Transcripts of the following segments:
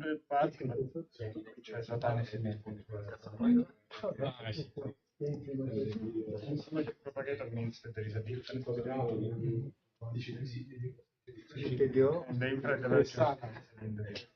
sempre parte, né? A gente vai tratar nesse mês. Insomma, il propagator means that there is a different possibility. And the infrared direction in the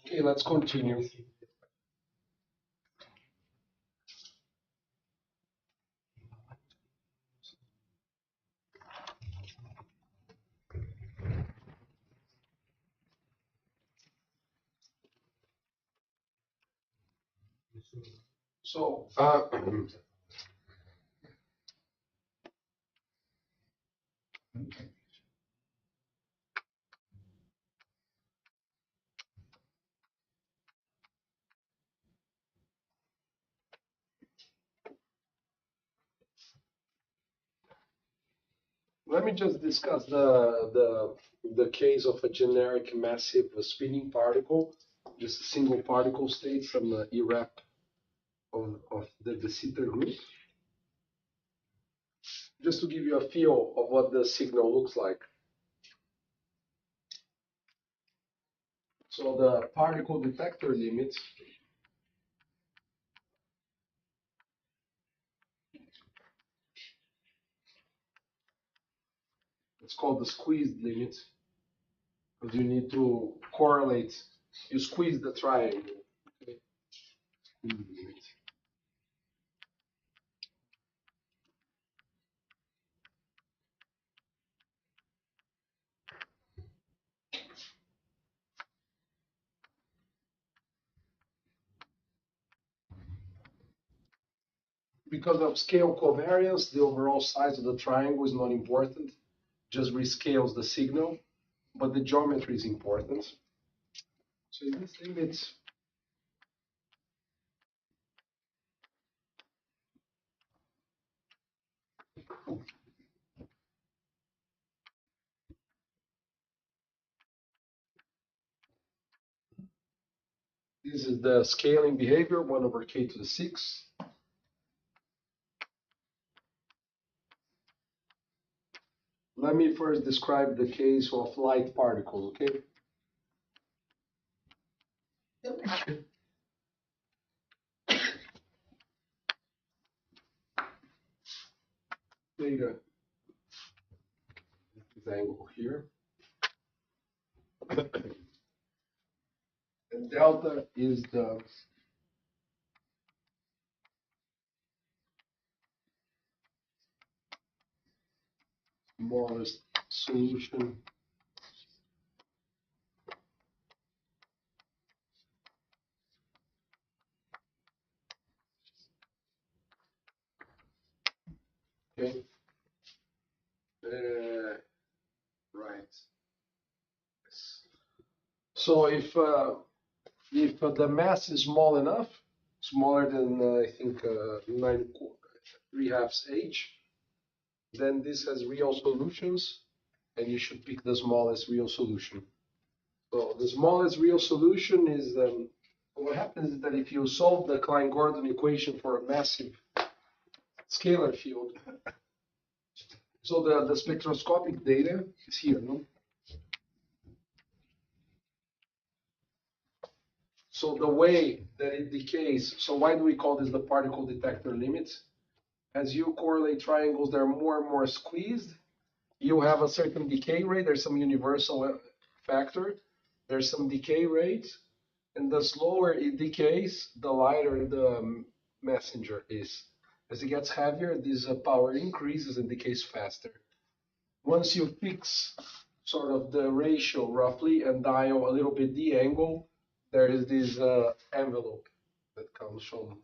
Okay, let's continue. So, let me just discuss the case of a generic massive spinning particle, just a single particle state from the ERAP of the de Sitter group, just to give you a feel of what the signal looks like. So the particle detector limit it's called the squeezed limit, because you need to correlate, you squeeze the triangle. Okay? Squeeze limit. Because of scale covariance, the overall size of the triangle is not important, just rescales the signal, but the geometry is important. So in this limit, this is the scaling behavior, 1 over k to the 6. Let me first describe the case of light particles, okay? Theta, this angle here. And delta is the smallest solution okay. Right. So if the mass is small enough, smaller than I think 9 3/2 h. Then this has real solutions, and you should pick the smallest real solution. So the smallest real solution is what happens is that if you solve the Klein-Gordon equation for a massive scalar field, so the spectroscopic data is here, no? So the way that it decays, so why do we call this the particle detector limit? As you correlate triangles, they're more and more squeezed. You have a certain decay rate. There's some universal factor. There's some decay rate. And the slower it decays, the lighter the messenger is. As it gets heavier, this power increases and decays faster. Once you fix sort of the ratio roughly and dial a little bit the angle, there is this envelope that comes from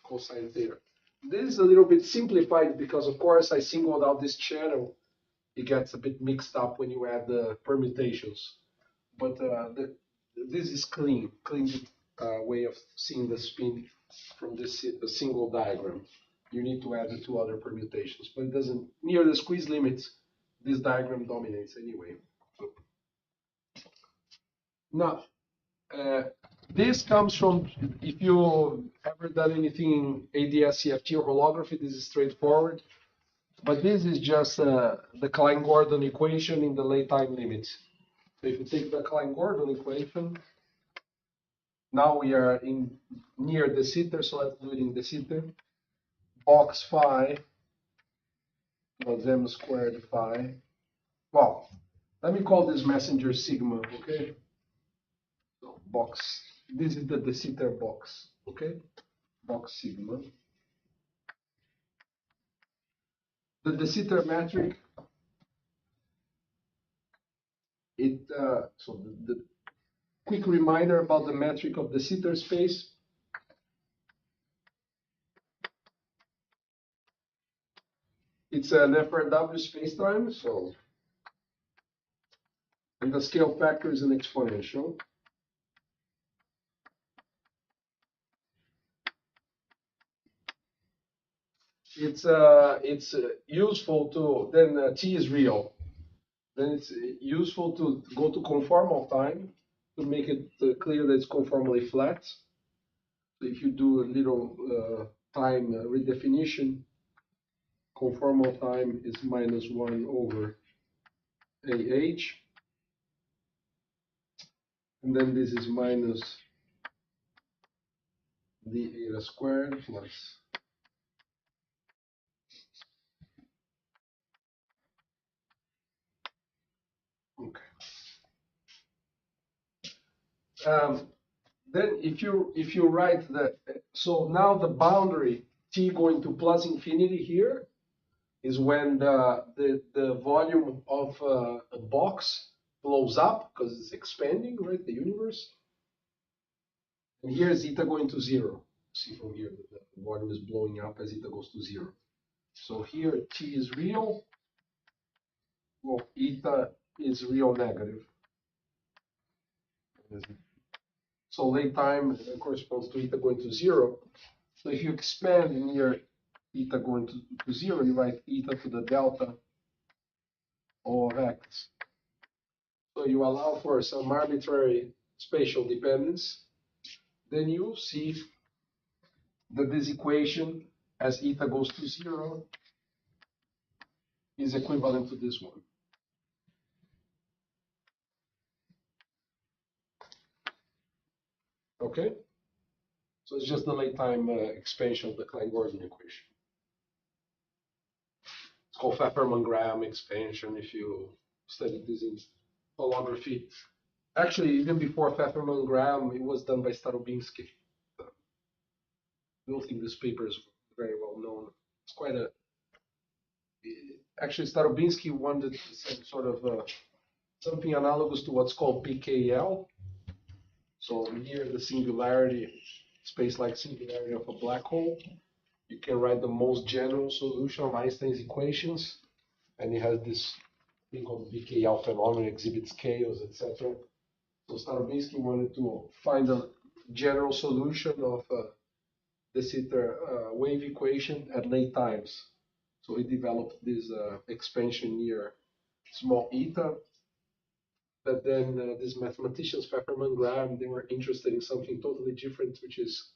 cosine theta. This is a little bit simplified because, of course, I singled out this channel. It gets a bit mixed up when you add the permutations. But this is clean way of seeing the spin from this single diagram. You need to add the two other permutations, but it doesn't, near the squeeze limits, this diagram dominates anyway. Now, this comes from, if you ever done anything in ADS-CFT or holography, this is straightforward. But this is just the Klein-Gordon equation in the late time limits. So if you take the Klein-Gordon equation, now we are in near de Sitter, so let's do it in de Sitter. Box phi plus m squared phi. Well, let me call this messenger sigma, okay? So box, this is the de Sitter box, okay? Box sigma. The de Sitter metric, so the quick reminder about the metric of de Sitter space. It's an FRW spacetime, so, and the scale factor is an exponential. It's useful to, then t is real. Then it's useful to go to conformal time to make it clear that it's conformally flat. So if you do a little time redefinition, conformal time is -1 over AH. And then this is minus the eta squared plus okay. Then if you write the, so now the boundary t going to plus infinity here is when the volume of a box blows up because it's expanding, right? The universe. And here is eta going to 0. See from here that the volume is blowing up as eta goes to 0. So here t is real. Well, eta is real negative. So late time corresponds to eta going to 0. So if you expand near eta going to 0, you write eta to the delta of x. So you allow for some arbitrary spatial dependence. Then you see that this equation as eta goes to 0 is equivalent to this one. Okay? So it's just the late time expansion of the Klein-Gordon equation. It's called Pfefferman-Graham expansion if you study this in holography. Actually, even before Pfefferman-Graham, it was done by Starobinsky. I don't think this paper is very well known. It's quite a... Actually, Starobinsky wanted some sort of something analogous to what's called PKL. So near the singularity, space-like singularity of a black hole, you can write the most general solution of Einstein's equations, and it has this thing called PKL phenomenon, exhibits chaos, etc. So Starobinsky wanted to find a general solution of de Sitter wave equation at late times. So he developed this expansion near small eta. But then these mathematicians, Pepperman, Graham, they were interested in something totally different, which is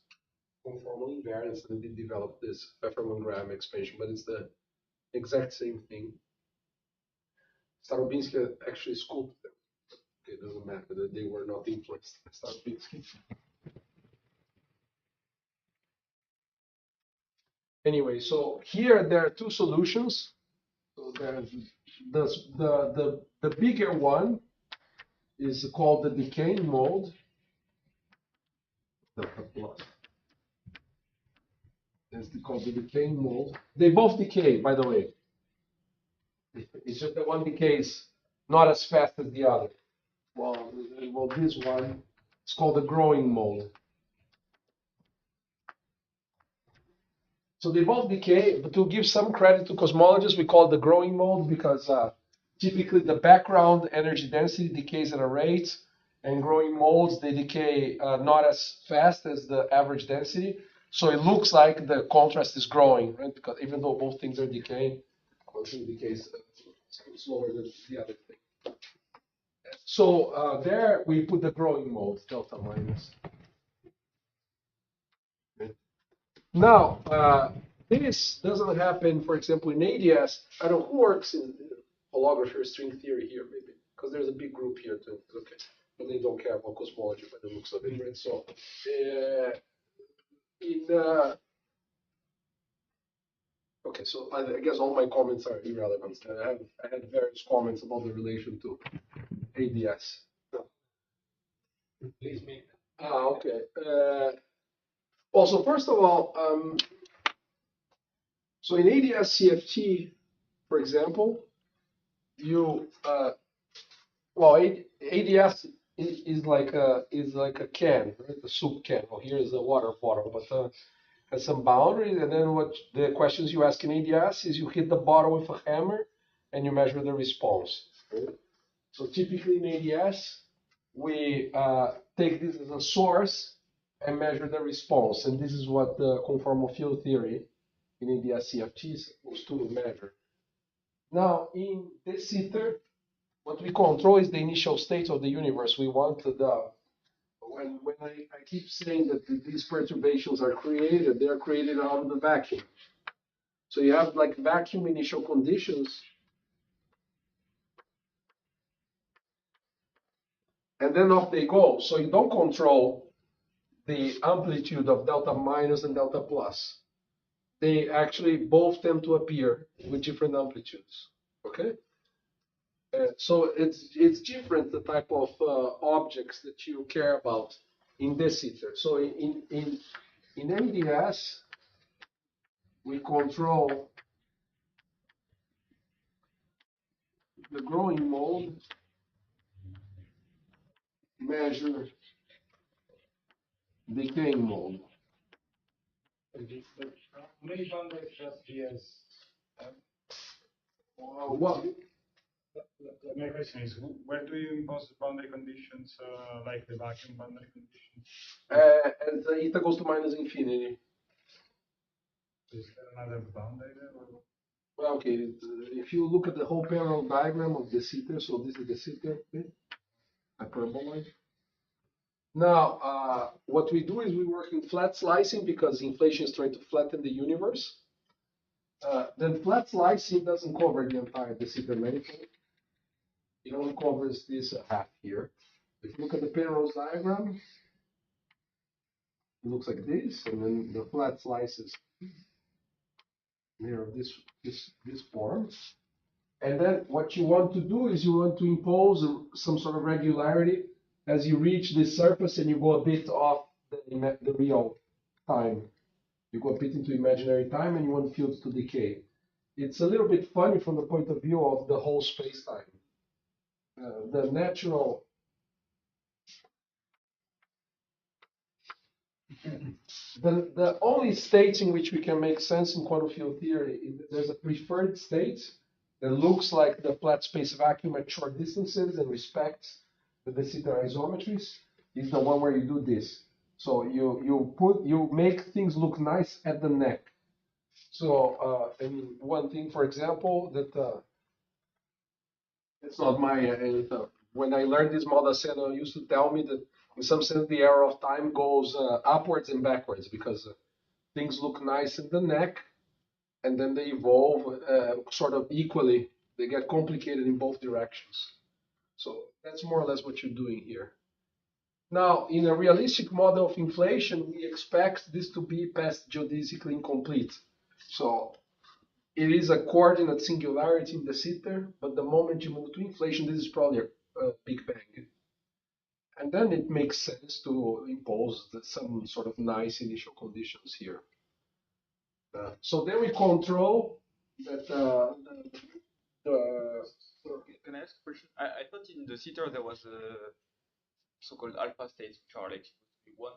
conformal invariance, and they developed this Pepperman-Graham expansion, but it's the exact same thing. Starobinsky actually sculpted them. Okay, it doesn't matter that they were not influenced by Starobinsky. Anyway, so here there are two solutions. So there's the bigger one is called the decaying mode. It's called the decaying mode. They both decay, by the way. It's just that one decays not as fast as the other. Well, this one is called the growing mode. So they both decay, but to give some credit to cosmologists, we call it the growing mode because typically the background energy density decays at a rate, and growing modes, they decay not as fast as the average density. So it looks like the contrast is growing, right? Because even though both things are decaying, one thing decays slower than the other thing. So there we put the growing mode, delta minus. Now, this doesn't happen, for example, in ADS. I don't know who works in holography or string theory here, maybe, because there's a big group here too. Okay, but they don't care about cosmology by the looks of it, right? So, okay, so I guess all my comments are irrelevant. I had various comments about the relation to ADS. Please make them. Okay. Also, first of all, so in ADS CFT, for example, you well, ADS is like a can, right? A soup can. Well, here is a water bottle, but has some boundaries. And then what the questions you ask in ADS is you hit the bottle with a hammer and you measure the response. Right? So typically in ADS, we take this as a source and measure the response. And this is what the conformal field theory in ADS CFT is supposed to measure. Now, in de Sitter, what we control is the initial state of the universe. We want when I keep saying that these perturbations are created, they are created out of the vacuum. So you have like vacuum initial conditions, and then off they go. So you don't control the amplitude of delta minus and delta plus. They actually both tend to appear with different amplitudes. Okay. So it's different the type of objects that you care about in de Sitter. So in ADS, we control the growing mode, measure decaying mode. How many boundaries does GS have? What? My question is, where do you impose the boundary conditions, like the vacuum boundary conditions? As eta goes to minus infinity. Is there another boundary there? Or? Well, okay, if you look at the whole parallel diagram of de Sitter, so this is de Sitter, okay? Hyperboloid. Now, what we do is we work in flat slicing because inflation is trying to flatten the universe. Then flat slicing doesn't cover the entire de Sitter manifold. It only covers this half here. If you look at the Penrose diagram, it looks like this, and then the flat slices here of this form. And then what you want to do is you want to impose some sort of regularity as you reach this surface and you go a bit off the real time. You go a bit into imaginary time and you want fields to decay. It's a little bit funny from the point of view of the whole space-time. The natural the only states in which we can make sense in quantum field theory is that there's a preferred state that looks like the flat space vacuum at short distances and respects the de Sitter isometries. Is the one where you do this. So you make things look nice at the neck. So and one thing, for example, that it's not my when I learned this model, Senna used to tell me that in some sense the arrow of time goes upwards and backwards because things look nice in the neck and then they evolve sort of equally. They get complicated in both directions. So that's more or less what you're doing here. Now, in a realistic model of inflation, we expect this to be past geodesically incomplete. So it is a coordinate singularity in the sitter, but the moment you move to inflation, this is probably a Big Bang. And then it makes sense to impose some sort of nice initial conditions here. So then we control that the Can I ask a question? I thought in the theater there was a so-called alpha states, which are like supposed to be one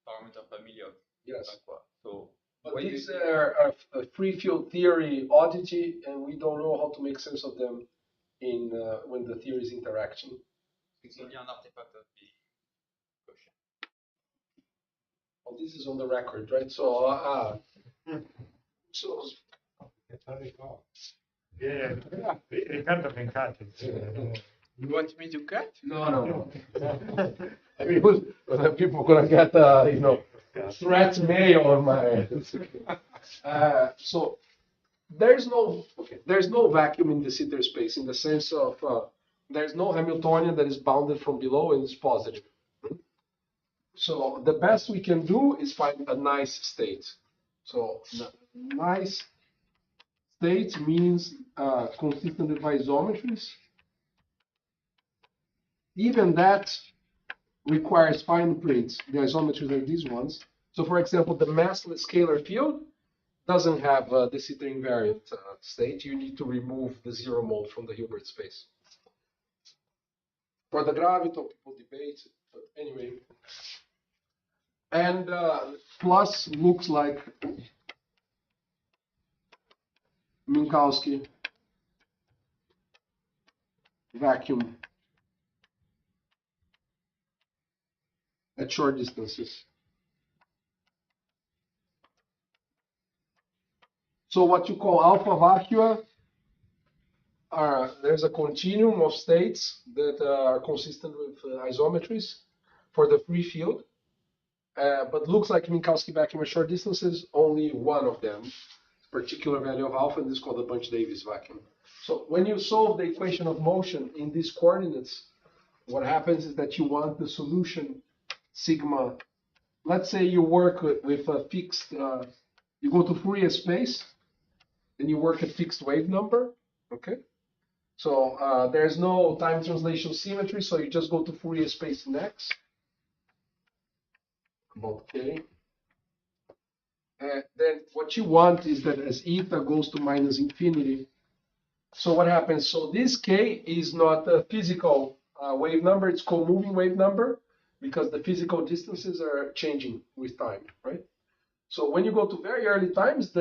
parameter family of yes. alpha. So But these are a free field theory oddity, and we don't know how to make sense of them in when the theory is interacting. it's only an artifact of the question. Well, this is on the record, right? So, so That's how they call. Yeah, Ricardo can cut it. You want me to cut? no. I mean, people are gonna get threat mail on my. So there's no vacuum in the Sitter space in the sense of there's no Hamiltonian that is bounded from below and is positive. So the best we can do is find a nice state. So nice state means consistent with isometries. Even that requires fine print. The isometries are these ones. So for example, the massless scalar field doesn't have the Sitter invariant state. You need to remove the zero mode from the Hilbert space. For the graviton, people debate, but anyway. And plus looks like Minkowski vacuum at short distances. So what you call alpha vacua there's a continuum of states that are consistent with isometries for the free field, but looks like Minkowski vacuum at short distances, only one of them, particular value of alpha, and this is called the Bunch-Davies vacuum. So when you solve the equation of motion in these coordinates, what happens is that you want the solution sigma. Let's say you work with a fixed, you go to Fourier space, and you work at fixed wave number, okay? So there's no time translation symmetry, so you just go to Fourier space in X, about K. Then what you want is that as eta goes to minus infinity, so what happens? So this K is not a physical wave number, it's co-moving wave number, because the physical distances are changing with time, right? So when you go to very early times,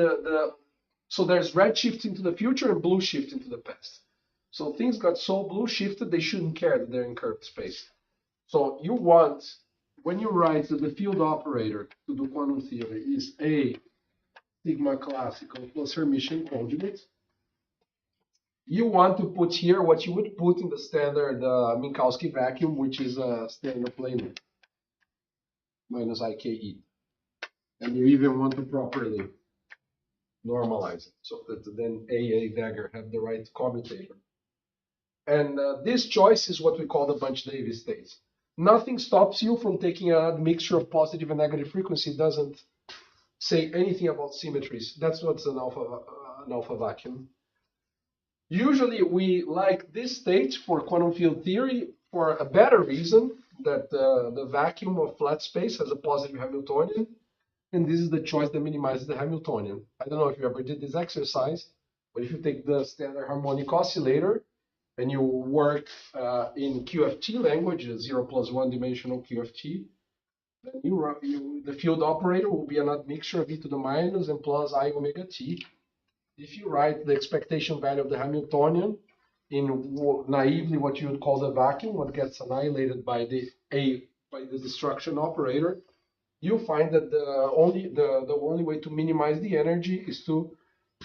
so there's red shift into the future and blue shift into the past. So things got so blue shifted, they shouldn't care that they're in curved space. So you want, when you write that the field operator to do quantum theory is A sigma classical plus Hermitian conjugate, you want to put here what you would put in the standard Minkowski vacuum, which is a standard planar minus IKE. And you even want to properly normalize it so that then AA dagger have the right commutator. And this choice is what we call the Bunch-Davies states. Nothing stops you from taking a mixture of positive and negative frequency. It doesn't say anything about symmetries. That's what's an alpha vacuum. Usually we like this state for quantum field theory for a better reason, that the vacuum of flat space has a positive Hamiltonian, and this is the choice that minimizes the Hamiltonian. I don't know if you ever did this exercise, but if you take the standard harmonic oscillator and you work in QFT language, a 0 plus 1 dimensional QFT, then the field operator will be an admixture of e to the minus and plus I omega t. If you write the expectation value of the Hamiltonian in naively what you would call the vacuum, what gets annihilated by the destruction operator, you find that the only way to minimize the energy is to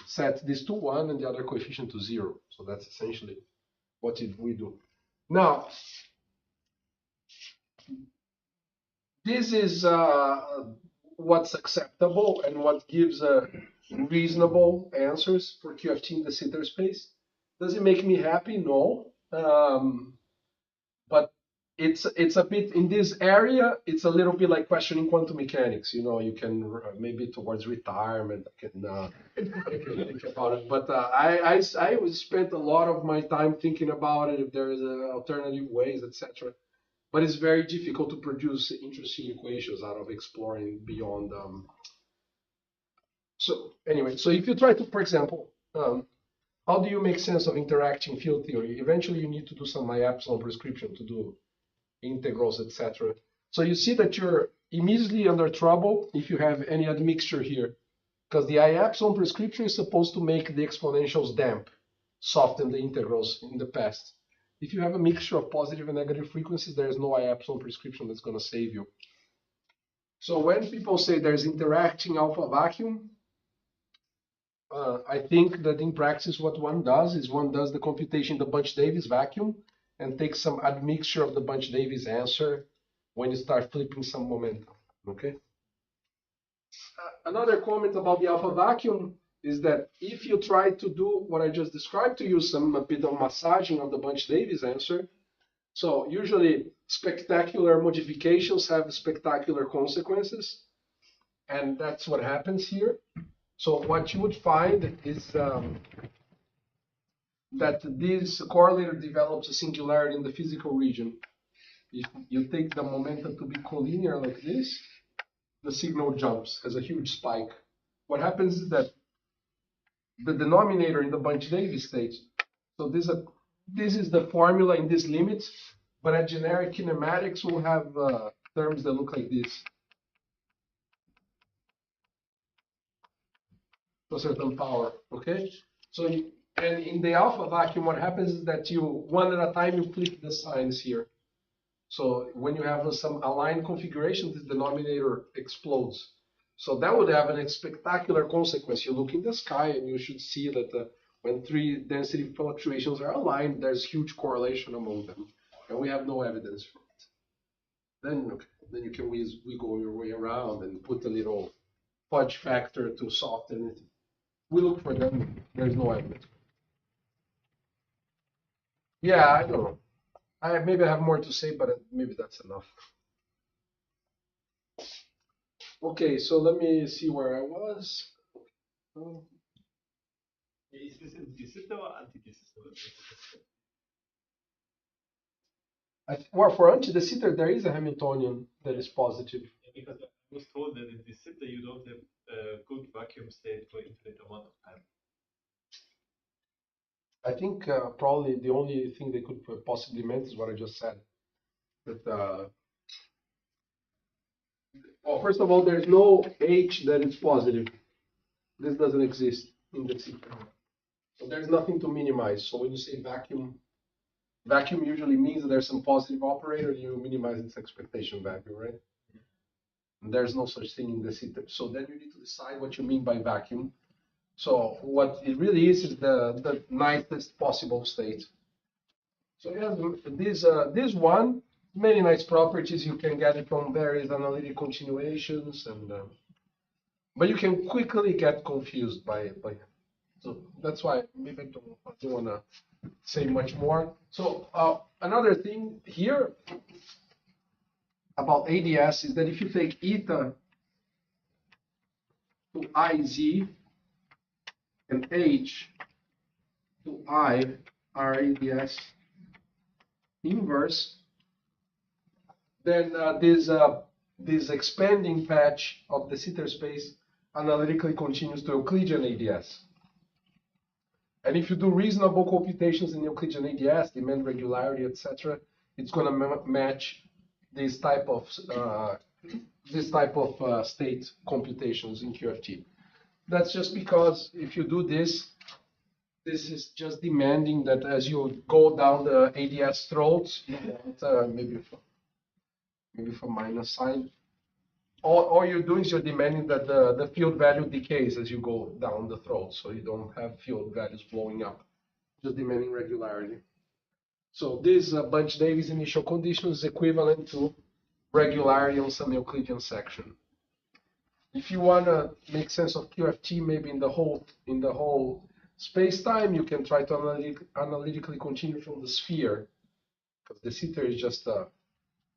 set this to 1 and the other coefficient to 0. So that's essentially what we do. Now, this is what's acceptable and what gives reasonable answers for QFT in de Sitter space. Does it make me happy? No. But it's a bit in this area. It's a little bit like questioning quantum mechanics. You know, you can maybe towards retirement. I can think about it. But I spent a lot of my time thinking about it. If there is alternative ways, etc. But it's very difficult to produce interesting equations out of exploring beyond. So anyway, so if you try to, for example, how do you make sense of interacting field theory? Eventually, you need to do some epsilon prescription to do integrals, etc. So you see that you're immediately under trouble if you have any admixture here, because the epsilon prescription is supposed to make the exponentials damp, soften the integrals in the past. If you have a mixture of positive and negative frequencies, there is no epsilon prescription that's going to save you. So when people say there's interacting alpha vacuum, I think that in practice what one does is one does the computation in the Bunch-Davies vacuum and takes some admixture of the Bunch-Davies answer when you start flipping some momentum. Okay. Another comment about the alpha vacuum is that if you try to do what I just described to you, a bit of massaging of the Bunch-Davies answer, so usually spectacular modifications have spectacular consequences, and that's what happens here. So what you would find is that this correlator develops a singularity in the physical region. If you take the momentum to be collinear like this, the signal jumps, has a huge spike. What happens is that the denominator in the Bunch-Davies state, so this is the formula in this limit, but at generic kinematics we'll have terms that look like this. To a certain power, okay? So, and in the alpha vacuum, what happens is that you, one at a time, you flip the signs here. So when you have some aligned configuration, the denominator explodes. So that would have a spectacular consequence. You look in the sky and you should see that when three density fluctuations are aligned, there's huge correlation among them. And we have no evidence for it. Then, okay, then you can wiggle your way around and put a little fudge factor to soften it. We look for them. There's no evidence. Yeah, I don't know. Maybe I have more to say, but maybe that's enough. Okay, so let me see where I was. Is this de Sitter or anti-de Sitter? Well, for anti-de Sitter, there is a Hamiltonian that is positive. Yeah, because I was told that in de Sitter you don't have a good vacuum state for infinite amount of time. I think probably the only thing they could possibly meant is what I just said. That well, first of all, there's no H that is positive. This doesn't exist in the Sitter. So there's nothing to minimize. So when you say vacuum, vacuum usually means that there's some positive operator, you minimize its expectation value, right? And there's no such thing in the Sitter. So then you need to decide what you mean by vacuum. So what it really is the nicest possible state. So yeah, this one, many nice properties. You can get it from various analytic continuations, and but you can quickly get confused by. So that's why maybe I don't want to say much more. So another thing here about ADS is that if you take eta to IZ and H to I are ADS inverse, then this expanding patch of the Sitter space analytically continues to Euclidean ADS. And if you do reasonable computations in Euclidean ADS, demand regularity, etc., it's going to match this type of state computations in QFT. That's just because if you do this, this is just demanding that as you go down the ADS throat, maybe for minus sign, all you're doing is you're demanding that the field value decays as you go down the throat, so you don't have field values blowing up. Just demanding regularity. So this Bunch-Davies initial condition is equivalent to regularity on some Euclidean section. If you want to make sense of QFT, maybe in the whole space-time, you can try to analytically continue from the sphere, because the theta is just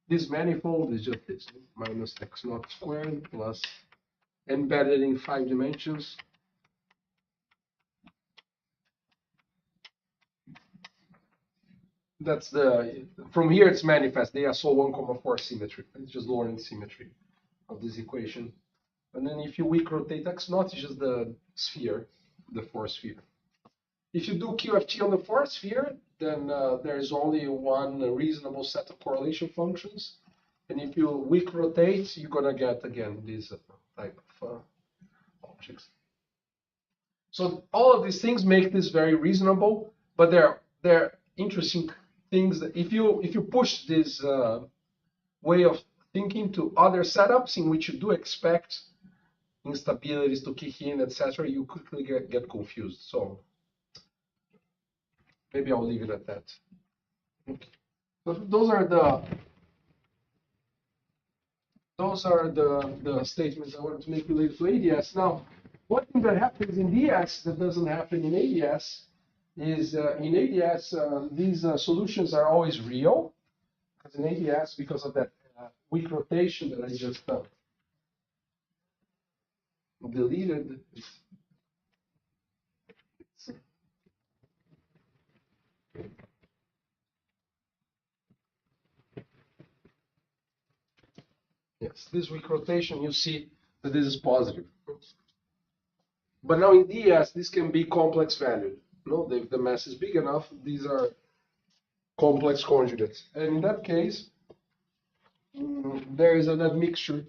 this manifold is just this minus x naught squared plus embedded in 5 dimensions. That's from here it's manifest. They are so 1,4 symmetry. It's just Lorentz symmetry of this equation. And then if you weak rotate x naught, it's just the sphere, the 4 sphere. If you do QFT on the 4 sphere, then there's only one reasonable set of correlation functions. And if you weak rotate, you're gonna get again this type of objects. So all of these things make this very reasonable, but they're interesting things that if you push this way of thinking to other setups in which you do expect instabilities to kick in, etc., you quickly get confused. So maybe I'll leave it at that. Okay. So those are the statements I wanted to make related to ADS. Now, one thing that happens in DS that doesn't happen in ADS is in ADS, these solutions are always real. Because in ADS, because of that weak rotation that I just deleted, yes, this weak rotation, you see that this is positive. But now in DS, this can be complex valued. No, if the mass is big enough, these are complex conjugates. And in that case, there is an admixture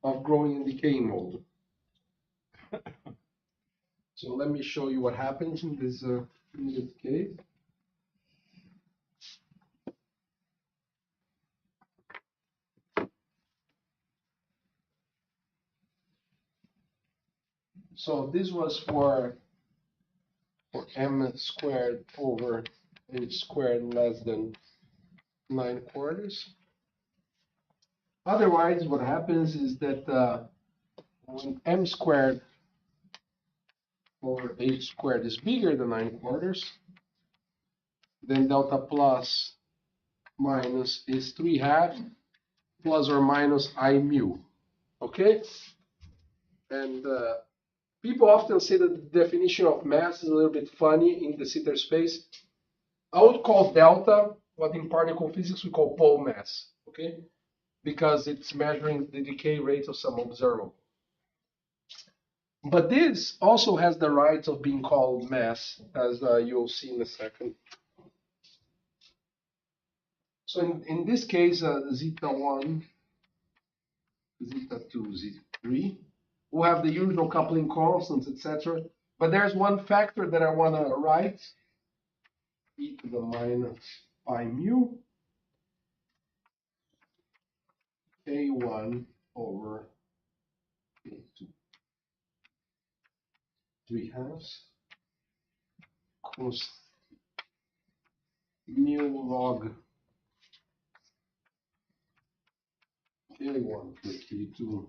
of growing and decaying mode. So let me show you what happens in this case. So this was for m squared over h squared less than 9/4. Otherwise, what happens is that when m squared over h squared is bigger than 9/4, then delta plus minus is 3/2 plus or minus I mu. Okay? And people often say that the definition of mass is a little bit funny in the Sitter space. I would call delta what in particle physics we call pole mass, okay? Because it's measuring the decay rate of some observable. But this also has the right of being called mass, as you'll see in a second. So in this case, zeta 1, zeta 2, zeta 3, we'll have the usual coupling constants, etc. But there's one factor that I want to write, e to the minus pi mu, a1 over a2, 3/2 cos mu log a1 plus a2.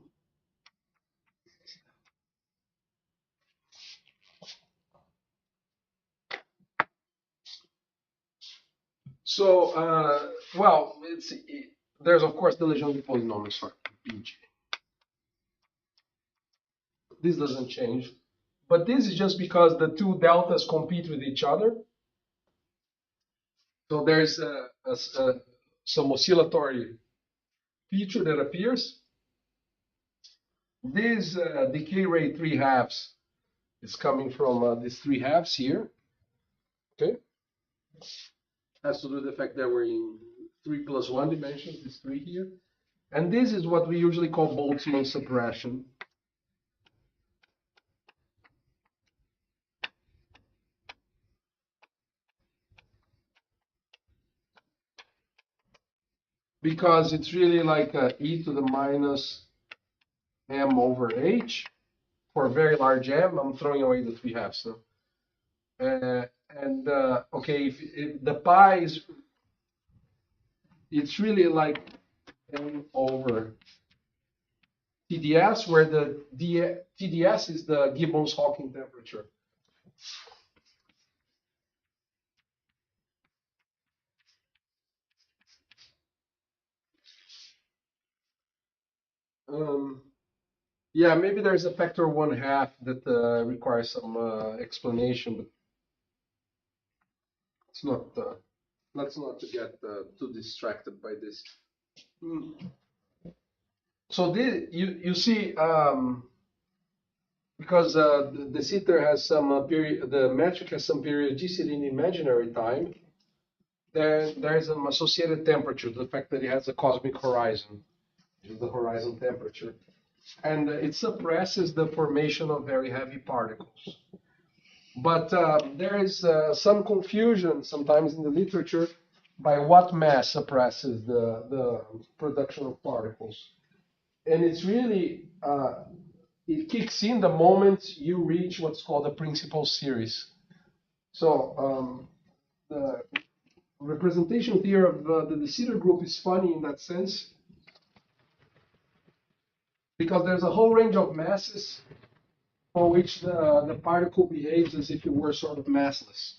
So, well, there's of course the Legendre polynomial for Pg. This doesn't change, but this is just because the two deltas compete with each other. So there's some oscillatory feature that appears. This decay rate 3/2 is coming from these 3/2 here. Okay, has to do with the fact that we're in 3+1 dimensions. This 3 here. And this is what we usually call Boltzmann suppression. Because it's really like e to the minus m over h. For a very large m, I'm throwing away the 3/2. No? Okay, if the pi is, it's really like m over TDS, where the TDS is the Gibbons-Hawking temperature. Yeah, maybe there's a factor 1/2 that requires some explanation, but it's not. Let's not get too distracted by this. So this, you see, because the sitter has some period, the metric has some periodicity in imaginary time. There's an associated temperature, the fact that it has a cosmic horizon, which is the horizon temperature, and it suppresses the formation of very heavy particles. But there is some confusion sometimes in the literature by what mass suppresses the production of particles. And it's really, it kicks in the moment you reach what's called a principal series. So the representation theory of the de Sitter group is funny in that sense, because there's a whole range of masses for which the particle behaves as if it were sort of massless.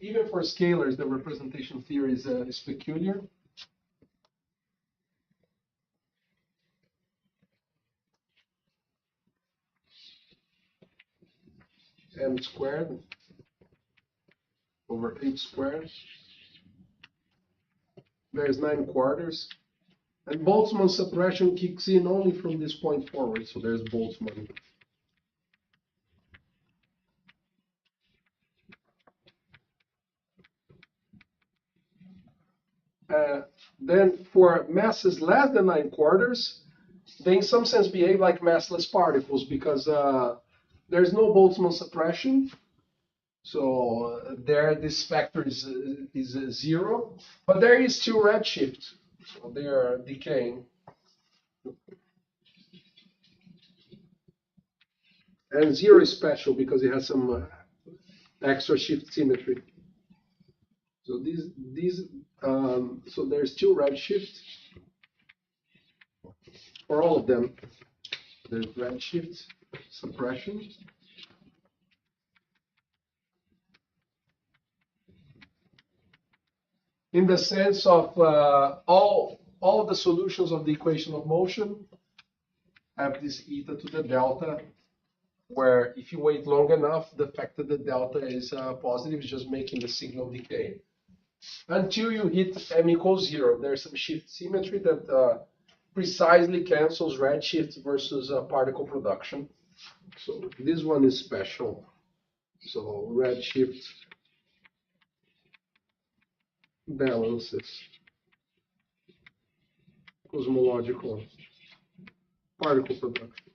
Even for scalars, the representation theory is peculiar. M squared over H squared. There's 9/4. And Boltzmann suppression kicks in only from this point forward, so there's Boltzmann. Then for masses less than 9/4, they in some sense behave like massless particles because there's no Boltzmann suppression. So there this factor is 0, but there is still redshift. So they are decaying. And 0 is special because it has some extra shift symmetry. So so there's still redshift for all of them. There's redshift suppression. In the sense of all the solutions of the equation of motion have this eta to the delta, where if you wait long enough, the fact that the delta is positive is just making the signal decay. Until you hit m equals 0, there's some shift symmetry that precisely cancels redshift versus particle production. So this one is special. So redshift balances cosmological particle production.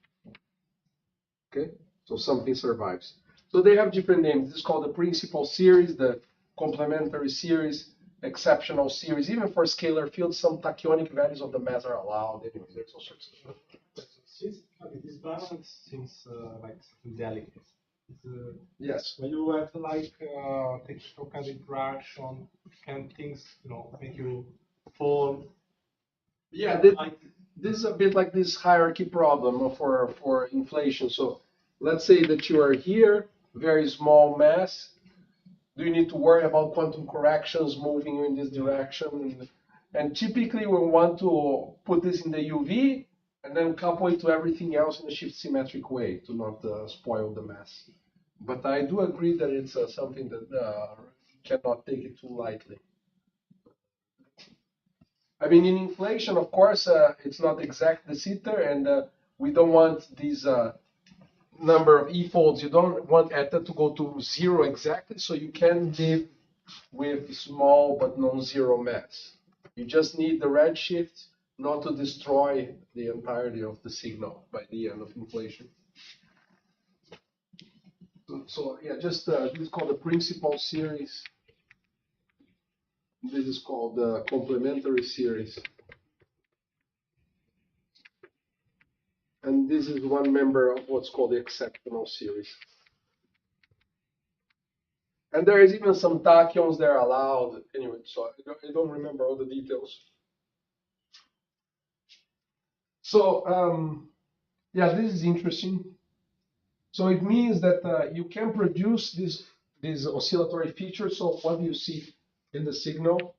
Okay, so something survives. So they have different names. This is called the principal series, the complementary series, exceptional series. Even for scalar fields, some tachyonic values of the mass are allowed. Anyway, there's all sorts of stuff. This balance seems like something delicate. Yes. When you have like technical kind of interaction, can things make you fall? Yeah, this is a bit like this hierarchy problem for inflation. So let's say that you are here, very small mass. Do you need to worry about quantum corrections moving you in this direction? And typically we want to put this in the UV and then couple it to everything else in a shift symmetric way to not spoil the mass. But I do agree that it's something that cannot take it too lightly. I mean, in inflation, of course, it's not exact de Sitter, and we don't want these number of e-folds. You don't want eta to go to 0 exactly, so you can live with small but non-zero mass. You just need the redshift not to destroy the entirety of the signal by the end of inflation. So yeah, just this is called the principal series. This is called the complementary series. And this is one member of what's called the exceptional series. And there is even some tachyons that are allowed. Anyway, so I don't remember all the details. So, yeah, this is interesting. So it means that you can produce these oscillatory features. So what do you see in the signal?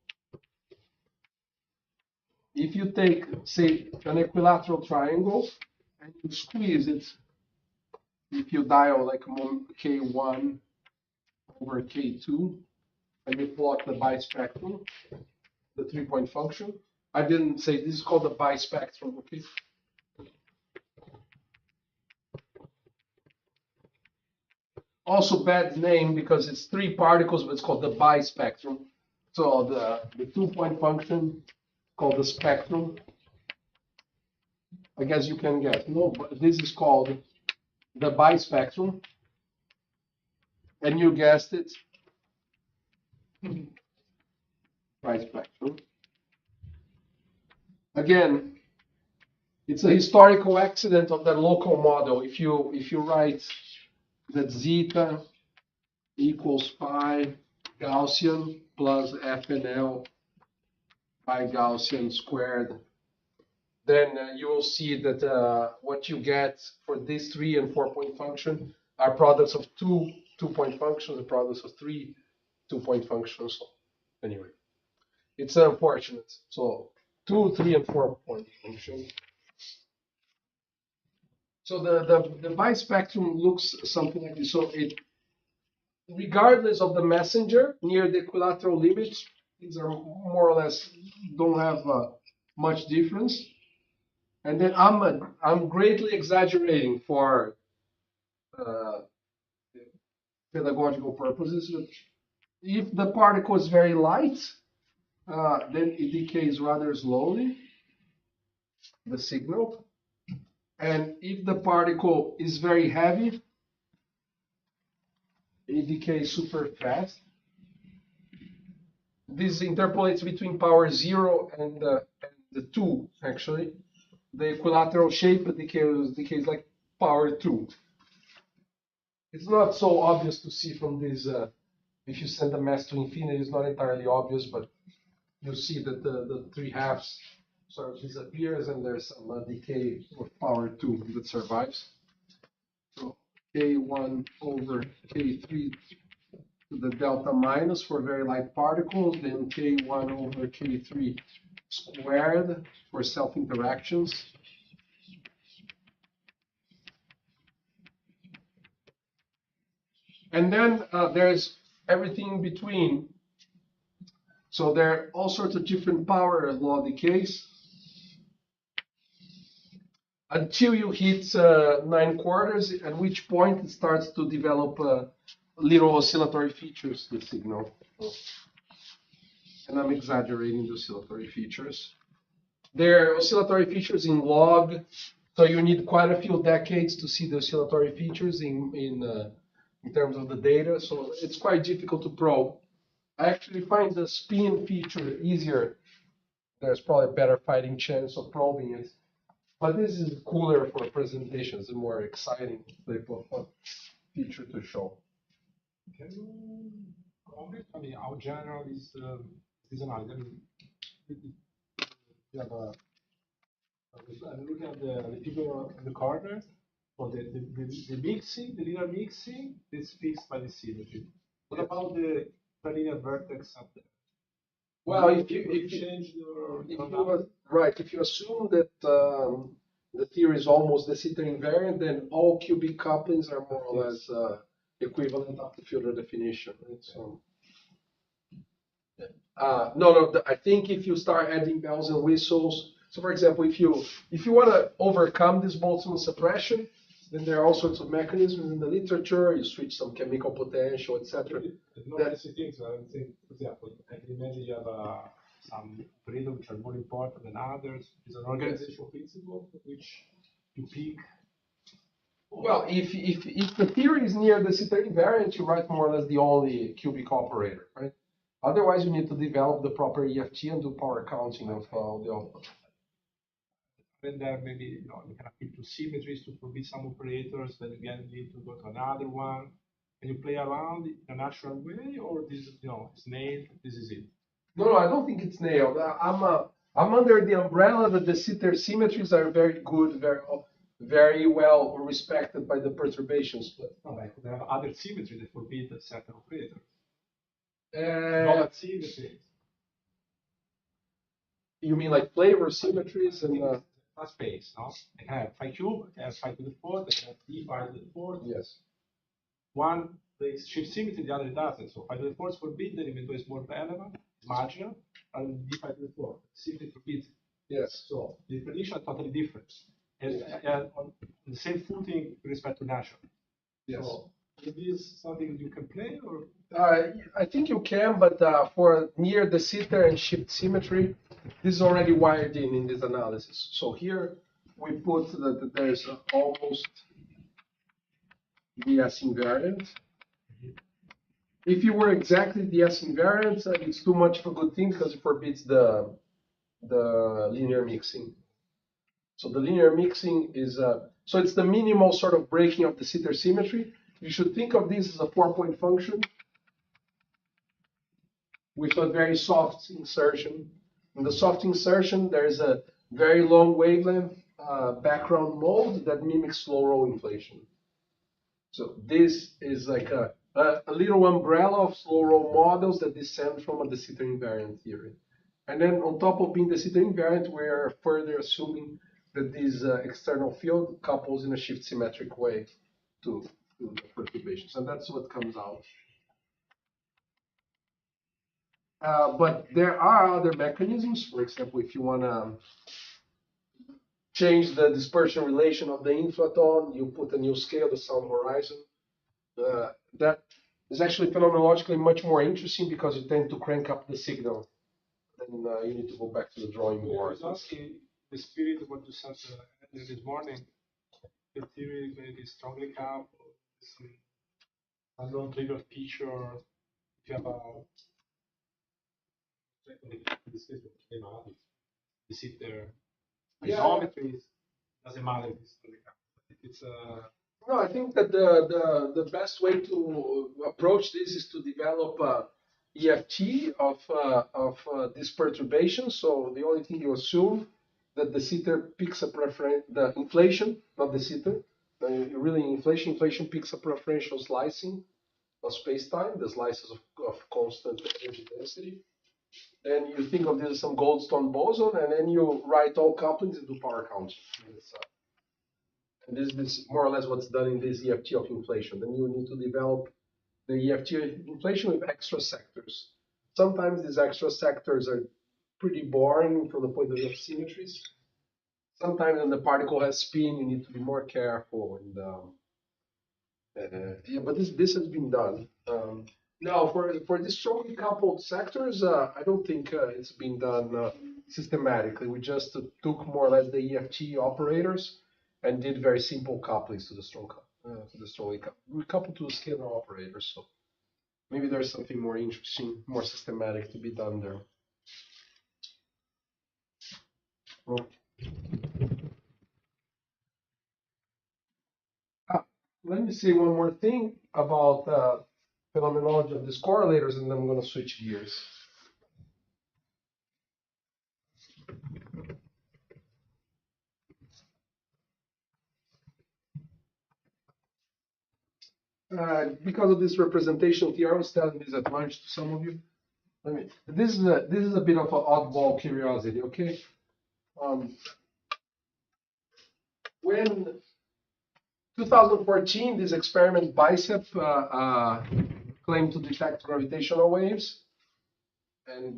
If you take, say, an equilateral triangle and you squeeze it, if you dial like K1 over K2, and you plot the bispectrum, the 3-point function. I didn't say this is called the bispectrum, okay? Also bad name because it's 3 particles, but it's called the bispectrum. So the 2-point function called the spectrum. I guess you can guess. No, but this is called the bispectrum. And you guessed it. Bispectrum. Again, it's a historical accident of the local model. If you write that zeta equals pi Gaussian plus FNL pi Gaussian squared, then you will see that what you get for this 3 and 4-point function are products of 2 2-point functions and products of 3 2-point functions. Anyway, it's unfortunate. So 2, 3, and 4-point function. So the bispectrum looks something like this. So it, regardless of the messenger near the equilateral limit, these are more or less don't have much difference. And then I'm greatly exaggerating for pedagogical purposes. But if the particle is very light, then it decays rather slowly, the signal. And if the particle is very heavy, it decays super fast. This interpolates between power 0 and the 2, actually. The equilateral shape decays like power 2. It's not so obvious to see from this. If you send the mass to infinity, it's not entirely obvious, but you see that the 3/2 sort of disappears and there's some decay of power 2 that survives. So K1 over K3 to the delta minus for very light particles, then K1 over K3 squared for self-interactions. And then there's everything in between. So there are all sorts of different power law decays until you hit 9/4, at which point it starts to develop little oscillatory features, the signal. And I'm exaggerating the oscillatory features. There are oscillatory features in log, so you need quite a few decades to see the oscillatory features in terms of the data. So it's quite difficult to probe. I actually find the spin feature easier. There's probably a better fighting chance of probing it. But this is cooler for presentations, a more exciting type of feature to show. Can you comment? I mean, how general is this analysis? I mean, you have I'm looking at the figure in the corner. So the mixing, the linear mixing is fixed by the symmetry. What about the linear vertex up there? Well, if you change if you assume that the theory is almost de Sitter invariant, then all cubic couplings are more or less equivalent of the filter definition. Right? So, I think if you start adding bells and whistles, so for example, if you want to overcome this Boltzmann suppression, then there are all sorts of mechanisms in the literature. You switch some chemical potential, etc. That's the thing. So I would say, for example, I can imagine you have some operators which are more important than others. Is an organizational principle which you pick. Well, if the theory is near the Sitter invariant, you write more or less the only cubic operator, right? Otherwise, you need to develop the proper EFT and do power counting of the output. Then there maybe you can appeal to symmetries to forbid some operators, then again you need to go to another one. Can you play around in a natural way, or this is it's nailed, this is it? No, I don't think it's nailed. I'm under the umbrella that the sitter symmetries are very good, very well respected by the perturbations. But No, I could have other symmetry that forbid a certain operator. uh, Not symmetries. you mean like flavor symmetries and Not space, no? I can have phi cube, I have phi to the fourth, I have d phi to the fourth. yes. One takes shift symmetry, the other doesn't. So phi to the fourth is forbidden, even though it's more relevant, it's marginal, and d phi to the fourth simply forbids. Yes. So the prediction are totally different. And on the same footing with respect to natural. Yes. So is this something you can play, or I think you can, but for near the sitter and shift symmetry, this is already wired in this analysis. So here we put that there's almost the S invariant. If you were exactly the S invariant, it's too much of a good thing because it forbids the linear mixing. So the linear mixing is so it's the minimal sort of breaking of the sitter symmetry. You should think of this as a 4-point function with a very soft insertion. In the soft insertion, there's a very long wavelength background mode that mimics slow roll inflation. So this is like a little umbrella of slow roll models that descend from a de Sitter invariant theory. And then on top of being de Sitter invariant, we are further assuming that this external field couples in a shift symmetric way to the perturbations. And that's what comes out. But there are other mechanisms. For example, if you want to change the dispersion relation of the inflaton, you put a new scale, the sound horizon. That is actually phenomenologically much more interesting because you tend to crank up the signal. Then you need to go back to the drawing board. I was asking the spirit of what you said this morning. The theory maybe strongly count some unknown trivial feature. If you have in this case, you sit there. Yeah. Isometries doesn't matter if it's strongly count. If it's No, I think that the best way to approach this is to develop EFT of this perturbation. So the only thing you assume that the sitter picks a preference, the inflation, not the sitter. Really, inflation picks a preferential slicing of space-time, the slices of constant energy density. Then you think of this as some Goldstone boson, and then you write all couplings and do power counting. And this is more or less what's done in this EFT of inflation. Then you need to develop the EFT of inflation with extra sectors. Sometimes these extra sectors are pretty boring from the point of view of symmetries. Sometimes when the particle has spin, you need to be more careful. And yeah, but this has been done. Now, for these strongly coupled sectors, I don't think it's been done systematically. We just took more or less the EFT operators and did very simple couplings to the strongly coupled. We coupled to the scalar operators, so maybe there's something more interesting, more systematic to be done there. Well, let me say one more thing about phenomenology of these correlators, and then I'm going to switch gears. Because of this representation theory, I was telling this at lunch to some of you. This is a bit of an oddball curiosity, okay? When 2014, this experiment BICEP claimed to detect gravitational waves, and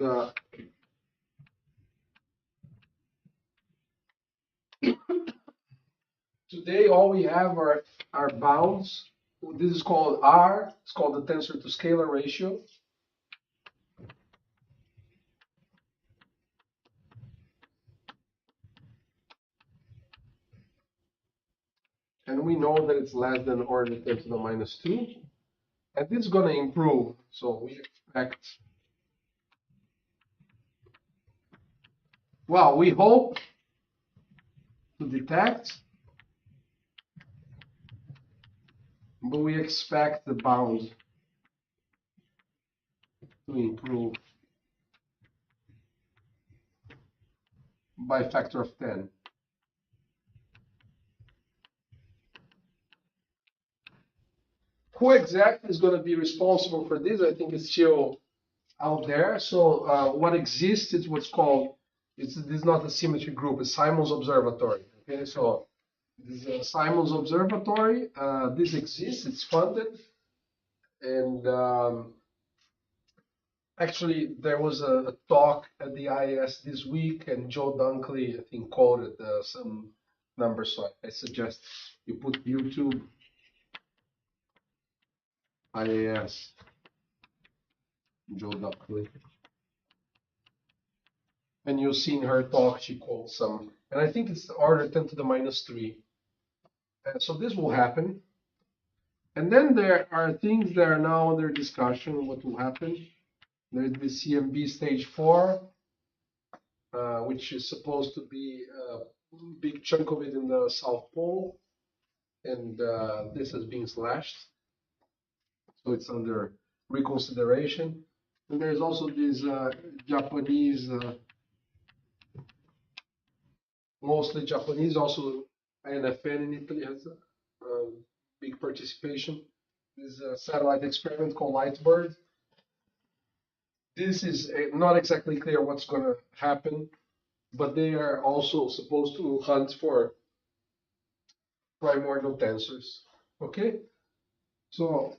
today all we have are bounds. This is called R. It's called the tensor to scalar ratio. And we know that it's less than order 10 to the minus 2. And this is going to improve. So we expect Well, we hope to detect, but we expect the bound to improve by a factor of 10. Who exactly is going to be responsible for this? I think it's still out there. So what exists is what's called, this is not a symmetry group, it's Simon's Observatory. Okay, so this is a Simon's Observatory. This exists, it's funded. And actually, there was a talk at the IAS this week, and Joe Dunkley, I think, quoted some numbers. So I suggest you put YouTube IAS Joe Dunkley. And you'll see in her talk, she quotes some. And I think it's order 10 to the minus 3. And so this will happen. And then there are things that are now under discussion, what will happen. There's the CMB stage 4, which is supposed to be a big chunk of it in the South Pole. And this has been slashed. So it's under reconsideration. And there's also this Japanese, mostly Japanese, also INFN in Italy has a big participation. This satellite experiment called Lightbird. This is not exactly clear what's going to happen, but they are also supposed to hunt for primordial tensors. Okay, so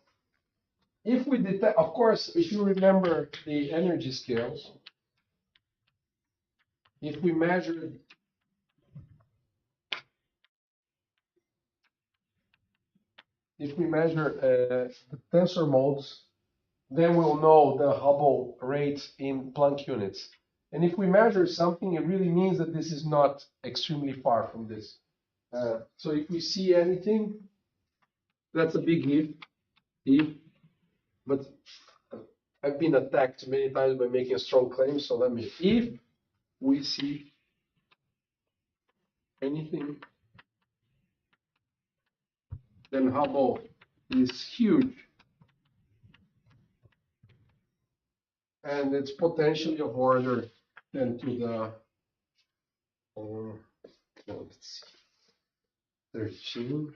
if we detect, of course, if you remember the energy scales, if we measure the tensor modes, then we'll know the Hubble rate in Planck units. And if we measure something, it really means that this is not extremely far from this. So if we see anything, that's a big if. But I've been attacked many times by making a strong claim, so if we see anything, then Hubble is huge. And it's potentially of order 10 to the, let's see, 13.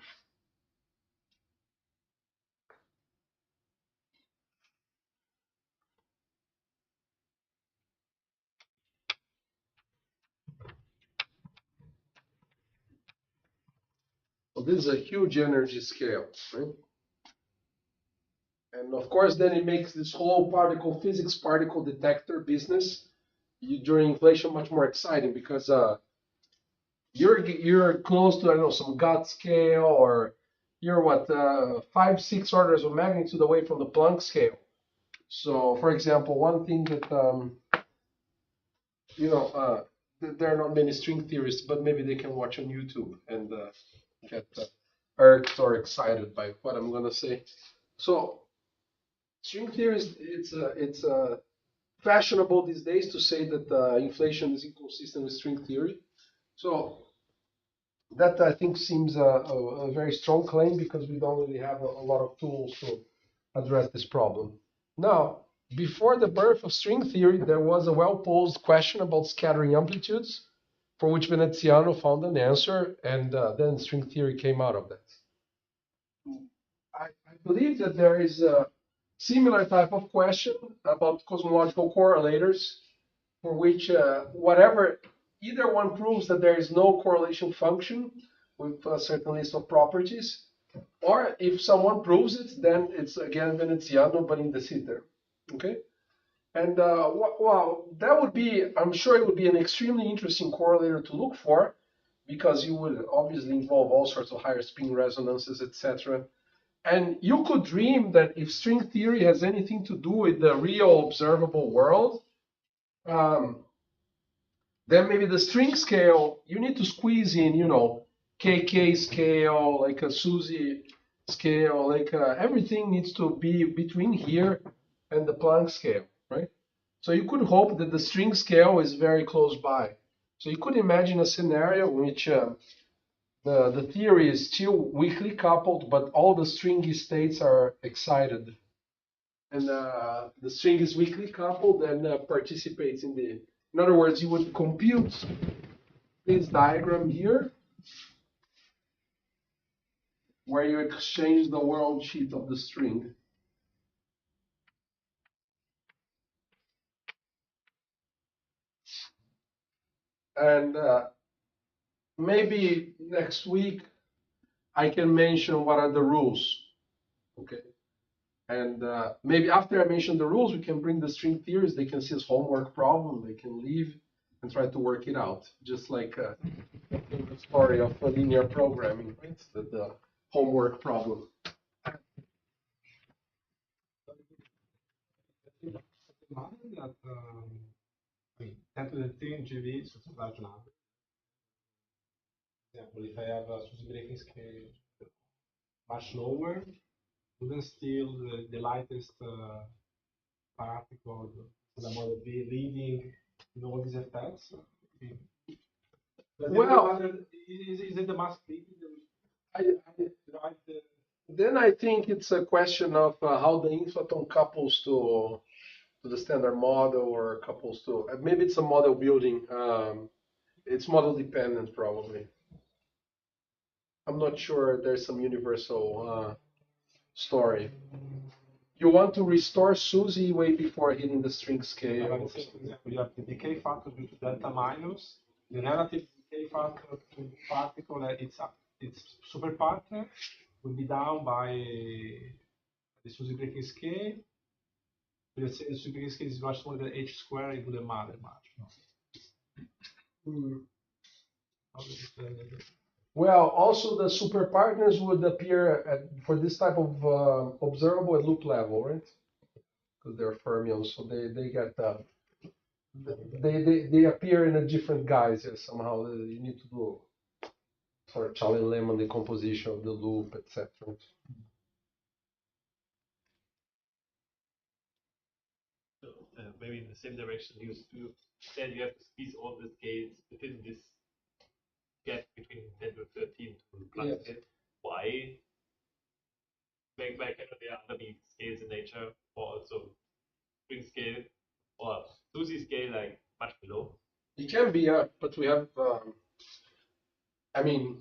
So this is a huge energy scale, right? And of course, then it makes this whole particle physics, particle detector business during inflation much more exciting because you're close to, I don't know, some God scale, or you're what 5, 6 orders of magnitude away from the Planck scale. So, for example, one thing that there are not many string theorists, but maybe they can watch on YouTube and get irked or excited by what I'm gonna say. So, string theories, it's fashionable these days to say that inflation is inconsistent with string theory. So that I think seems a very strong claim because we don't really have a lot of tools to address this problem. Now, before the birth of string theory, there was a well-posed question about scattering amplitudes, for which Veneziano found an answer, and then string theory came out of that. I believe that there is a similar type of question about cosmological correlators, for which whatever, either one proves that there is no correlation function with a certain list of properties, or if someone proves it, then it's again Veneziano, but in the sitter. Okay? And well, that would be, I'm sure it would be an extremely interesting correlator to look for, because you would obviously involve all sorts of higher spin resonances, etc. And you could dream that if string theory has anything to do with the real observable world, then maybe the string scale, you need to squeeze in, KK scale, like a SUSY scale, like everything needs to be between here and the Planck scale, right? So you could hope that the string scale is very close by. So you could imagine a scenario in which the theory is still weakly coupled, but all the stringy states are excited. And the string is weakly coupled and participates in the. In other words, you would compute this diagram here, where you exchange the world sheet of the string. And maybe next week I can mention what are the rules. Okay. And maybe after I mention the rules, we can bring the string theories. They can see as homework problem. They can leave and try to work it out, just like the story of linear programming, right? The homework problem. Imagine that, I mean, 10 to the 3 GB is a large number. For example, if I have a Suzy breaking scale much lower, wouldn't still the lightest particle, the model be leading in all these effects? Well, Is it the mass leading I, drive the then I think it's a question of how the inflaton couples to the standard model or couples to maybe it's a model building. It's model dependent probably. I'm not sure there's some universal story. You want to restore Suzy way before hitting the string scale. for example, you have the decay factor due to delta minus, the relative decay factor to the particle that its super partner will be down by the Suzy breaking scale. Let's say the Suzy breaking scale is much smaller than h squared, it wouldn't matter much. Well, also the super partners would appear for this type of observable at loop level, right? Because they're fermions, so they get they appear in a different guise somehow. You need to do sort of Charlie-Lemon decomposition of the loop, etc. So maybe in the same direction, you said you have to squeeze all the scales within this gap between 10 to 13 to plus Yes. it. Why? Why cannot there are other scales in nature, or also string scale, or Suzy scale like much below? It can be, but we have. I mean,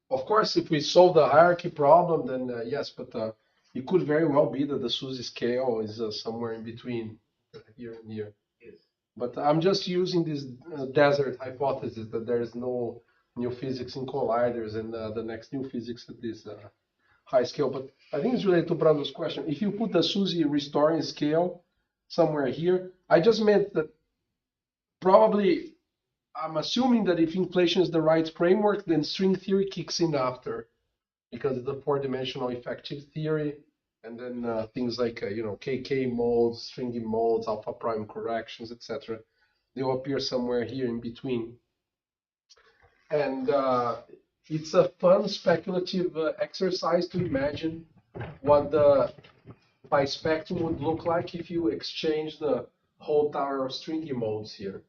of course, if we solve the hierarchy problem, then yes, but it could very well be that the Suzy scale is somewhere in between here and here. Yes. But I'm just using this desert hypothesis that there is no new physics in colliders and the next new physics at this high scale. But I think it's related to Brando's question. If you put the Suzy restoring scale somewhere here, I just meant that probably I'm assuming that if inflation is the right framework, then string theory kicks in after, because it's a four-dimensional effective theory, and then things like KK modes, stringy modes, alpha prime corrections, etc. They'll appear somewhere here in between, and it's a fun speculative exercise to imagine what the bispectrum would look like if you exchange the whole tower of stringy modes here.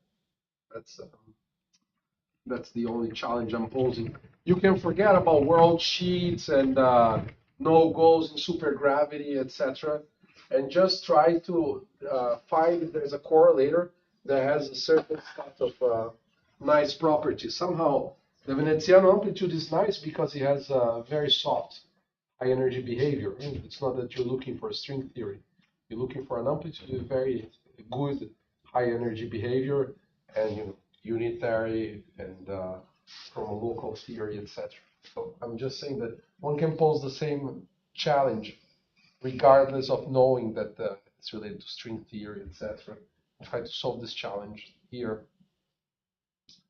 That's the only challenge I'm posing. You can forget about world sheets and no goals in supergravity, etc., and just try to find if there's a correlator that has a certain set of nice properties. Somehow, the Veneziano amplitude is nice because it has a very soft high energy behavior. It's not that you're looking for a string theory. You're looking for an amplitude with very good high energy behavior and unitary and from a local theory, etc. So I'm just saying that one can pose the same challenge regardless of knowing that it's related to string theory, etc. Try to solve this challenge here.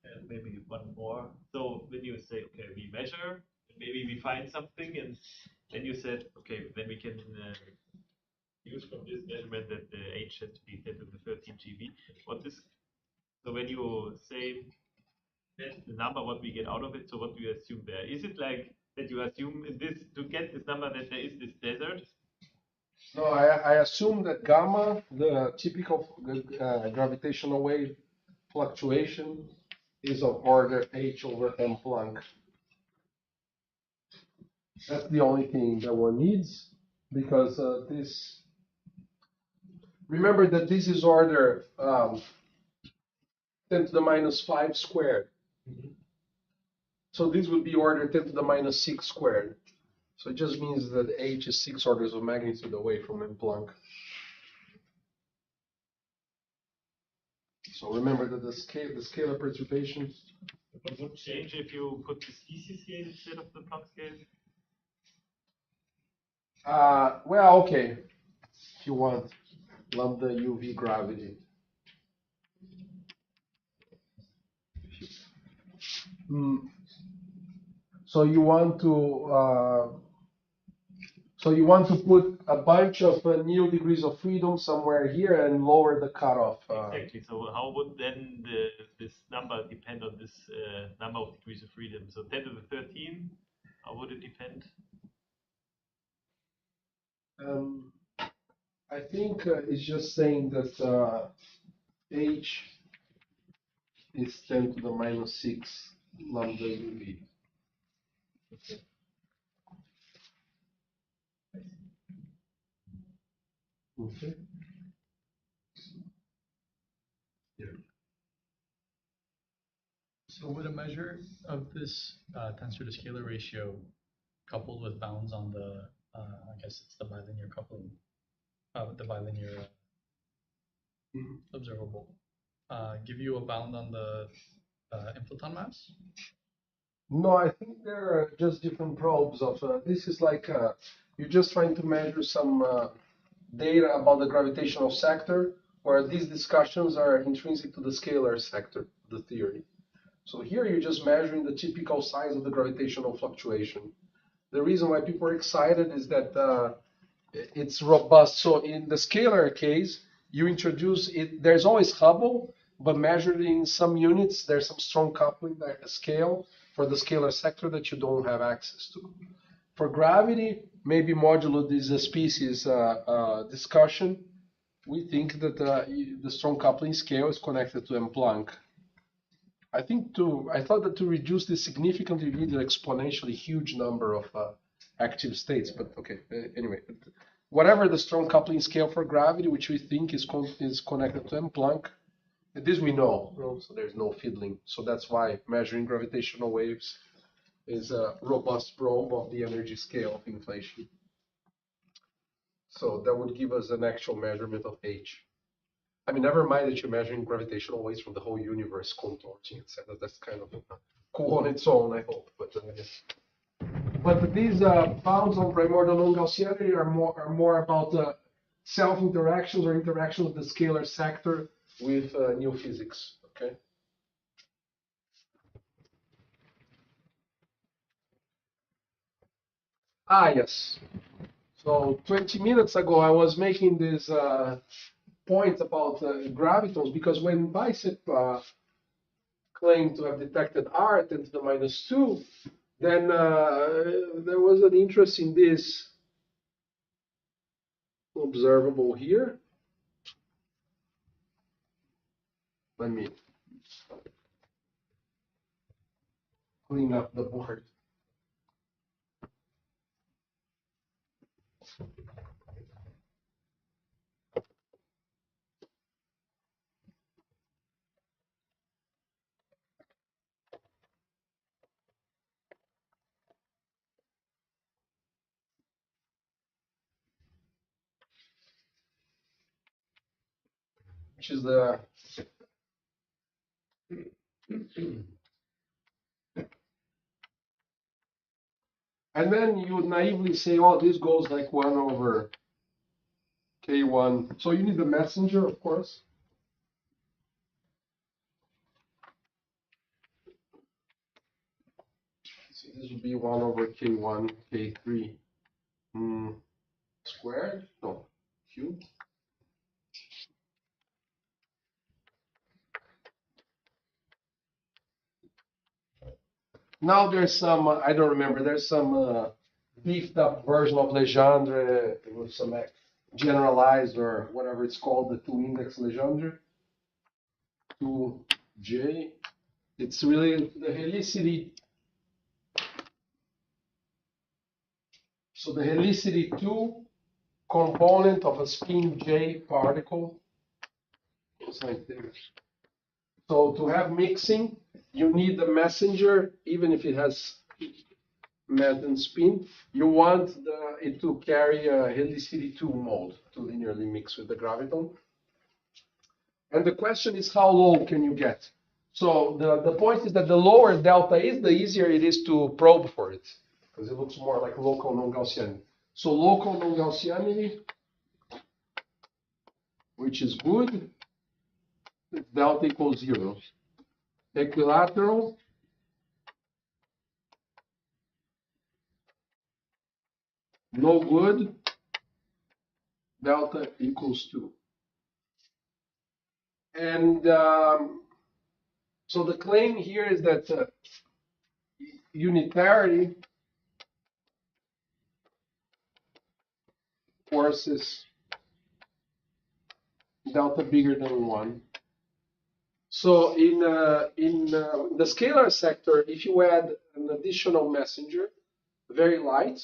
And maybe one more. So when you say, okay, we measure, maybe we find something, and then you said, okay, then we can use from this measurement that the H has to be 10 to the 13 GB. So when you say that's the number, what we get out of it, so what do you assume there? Is it like that you assume this to get this number that there is this desert? No, I assume that gamma, the typical gravitational wave fluctuation, is of order h over m Planck. That's the only thing that one needs, because this. Remember that this is order 10 to the minus 5 squared. So this would be order 10 to the minus 6 squared. So it just means that h is 6 orders of magnitude away from m Planck. So remember that the scalar perturbation. It would change if you put this EC scale instead of the Planck scale. Well, okay, if you want lambda UV gravity. So you want to put a bunch of new degrees of freedom somewhere here and lower the cutoff. Exactly. So how would then this number depend on this number of degrees of freedom? So 10 to the 13, how would it depend? I think it's just saying that h is 10 to the minus 6 lambda UV. Okay. So would a measure of this tensor to scalar ratio coupled with bounds on the, I guess it's the bilinear coupling, the bilinear observable, give you a bound on the inflaton mass? No, I think there are just different probes of, this is like, you're just trying to measure some data about the gravitational sector, where these discussions are intrinsic to the scalar sector, the theory. So here you're just measuring the typical size of the gravitational fluctuation. The reason why people are excited is that it's robust. So in the scalar case, you introduce it, there's always Hubble, but measured in some units, there's some strong coupling at the scale for the scalar sector that you don't have access to. For gravity, maybe modulo this species discussion, we think that the strong coupling scale is connected to M Planck. I thought that to reduce this significantly, you need an exponentially huge number of active states, but okay, anyway. Whatever the strong coupling scale for gravity, which we think is connected to M Planck, this we know, so there's no fiddling. So that's why measuring gravitational waves is a robust probe of the energy scale of inflation. So that would give us an actual measurement of H. I mean, never mind that you're measuring gravitational waves from the whole universe contorting, etc. That's kind of cool on its own, I hope. But these bounds on primordial non-Gaussianity are more about self-interactions or interactions of the scalar sector with new physics. Okay. Ah, yes. So 20 minutes ago, I was making this point about gravitons, because when Bicep claimed to have detected R 10 to the minus 2, then there was an interest in this observable here. Let me clean up the board. Which is the and then you would naively say, oh, this goes like 1 over K1. So you need the messenger, of course. So this would be 1 over K1, K3 squared? No, cubed. Now there's some, I don't remember, there's some beefed up version of Legendre with some generalized or whatever it's called, the 2-index Legendre, 2J. It's really the helicity. So the helicity 2 component of a spin J particle is like this. So to have mixing, you need the messenger, even if it has Madden spin. You want it to carry a helicity 2 mode to linearly mix with the graviton. And the question is, how low can you get? So the point is that the lower delta is, the easier it is to probe for it, because it looks more like local non-Gaussianity. So local non-Gaussianity, which is good, delta equals 0. Equilateral, no good, delta equals 2. And so the claim here is that unitarity forces delta bigger than 1. So in the scalar sector, if you add an additional messenger, very light,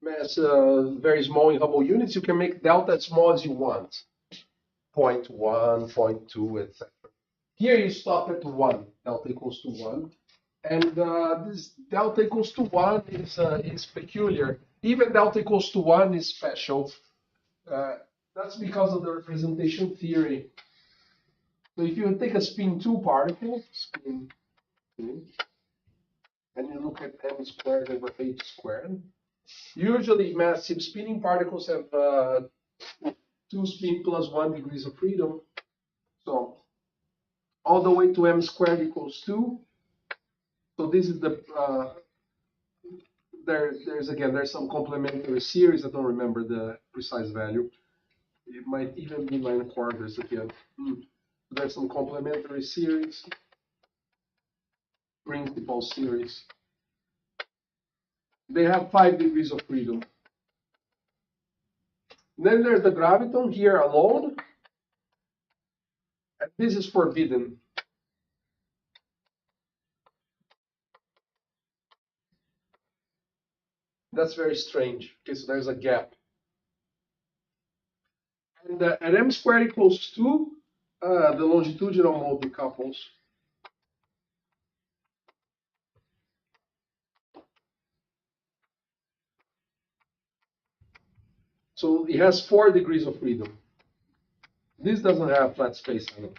mass very small in Hubble units, you can make delta as small as you want, 0.1, 0.2, etc. Here you stop at 1, delta equals to 1. And this delta equals to 1 is peculiar. Even delta equals to 1 is special. That's because of the representation theory. So if you take a spin 2 particle, spin 2, and you look at m squared over h squared, usually massive spinning particles have 2 spin plus 1 degrees of freedom. So all the way to m squared equals 2. So this is the there's some complementary series. I don't remember the precise value. It might even be 9/4 again. There's some complementary series, principal series. They have 5 degrees of freedom. Then there's the graviton here alone. And this is forbidden. That's very strange. Okay, so there's a gap. And at m squared equals 2, the longitudinal mode decouples. So it has 4 degrees of freedom. This doesn't have flat space on it.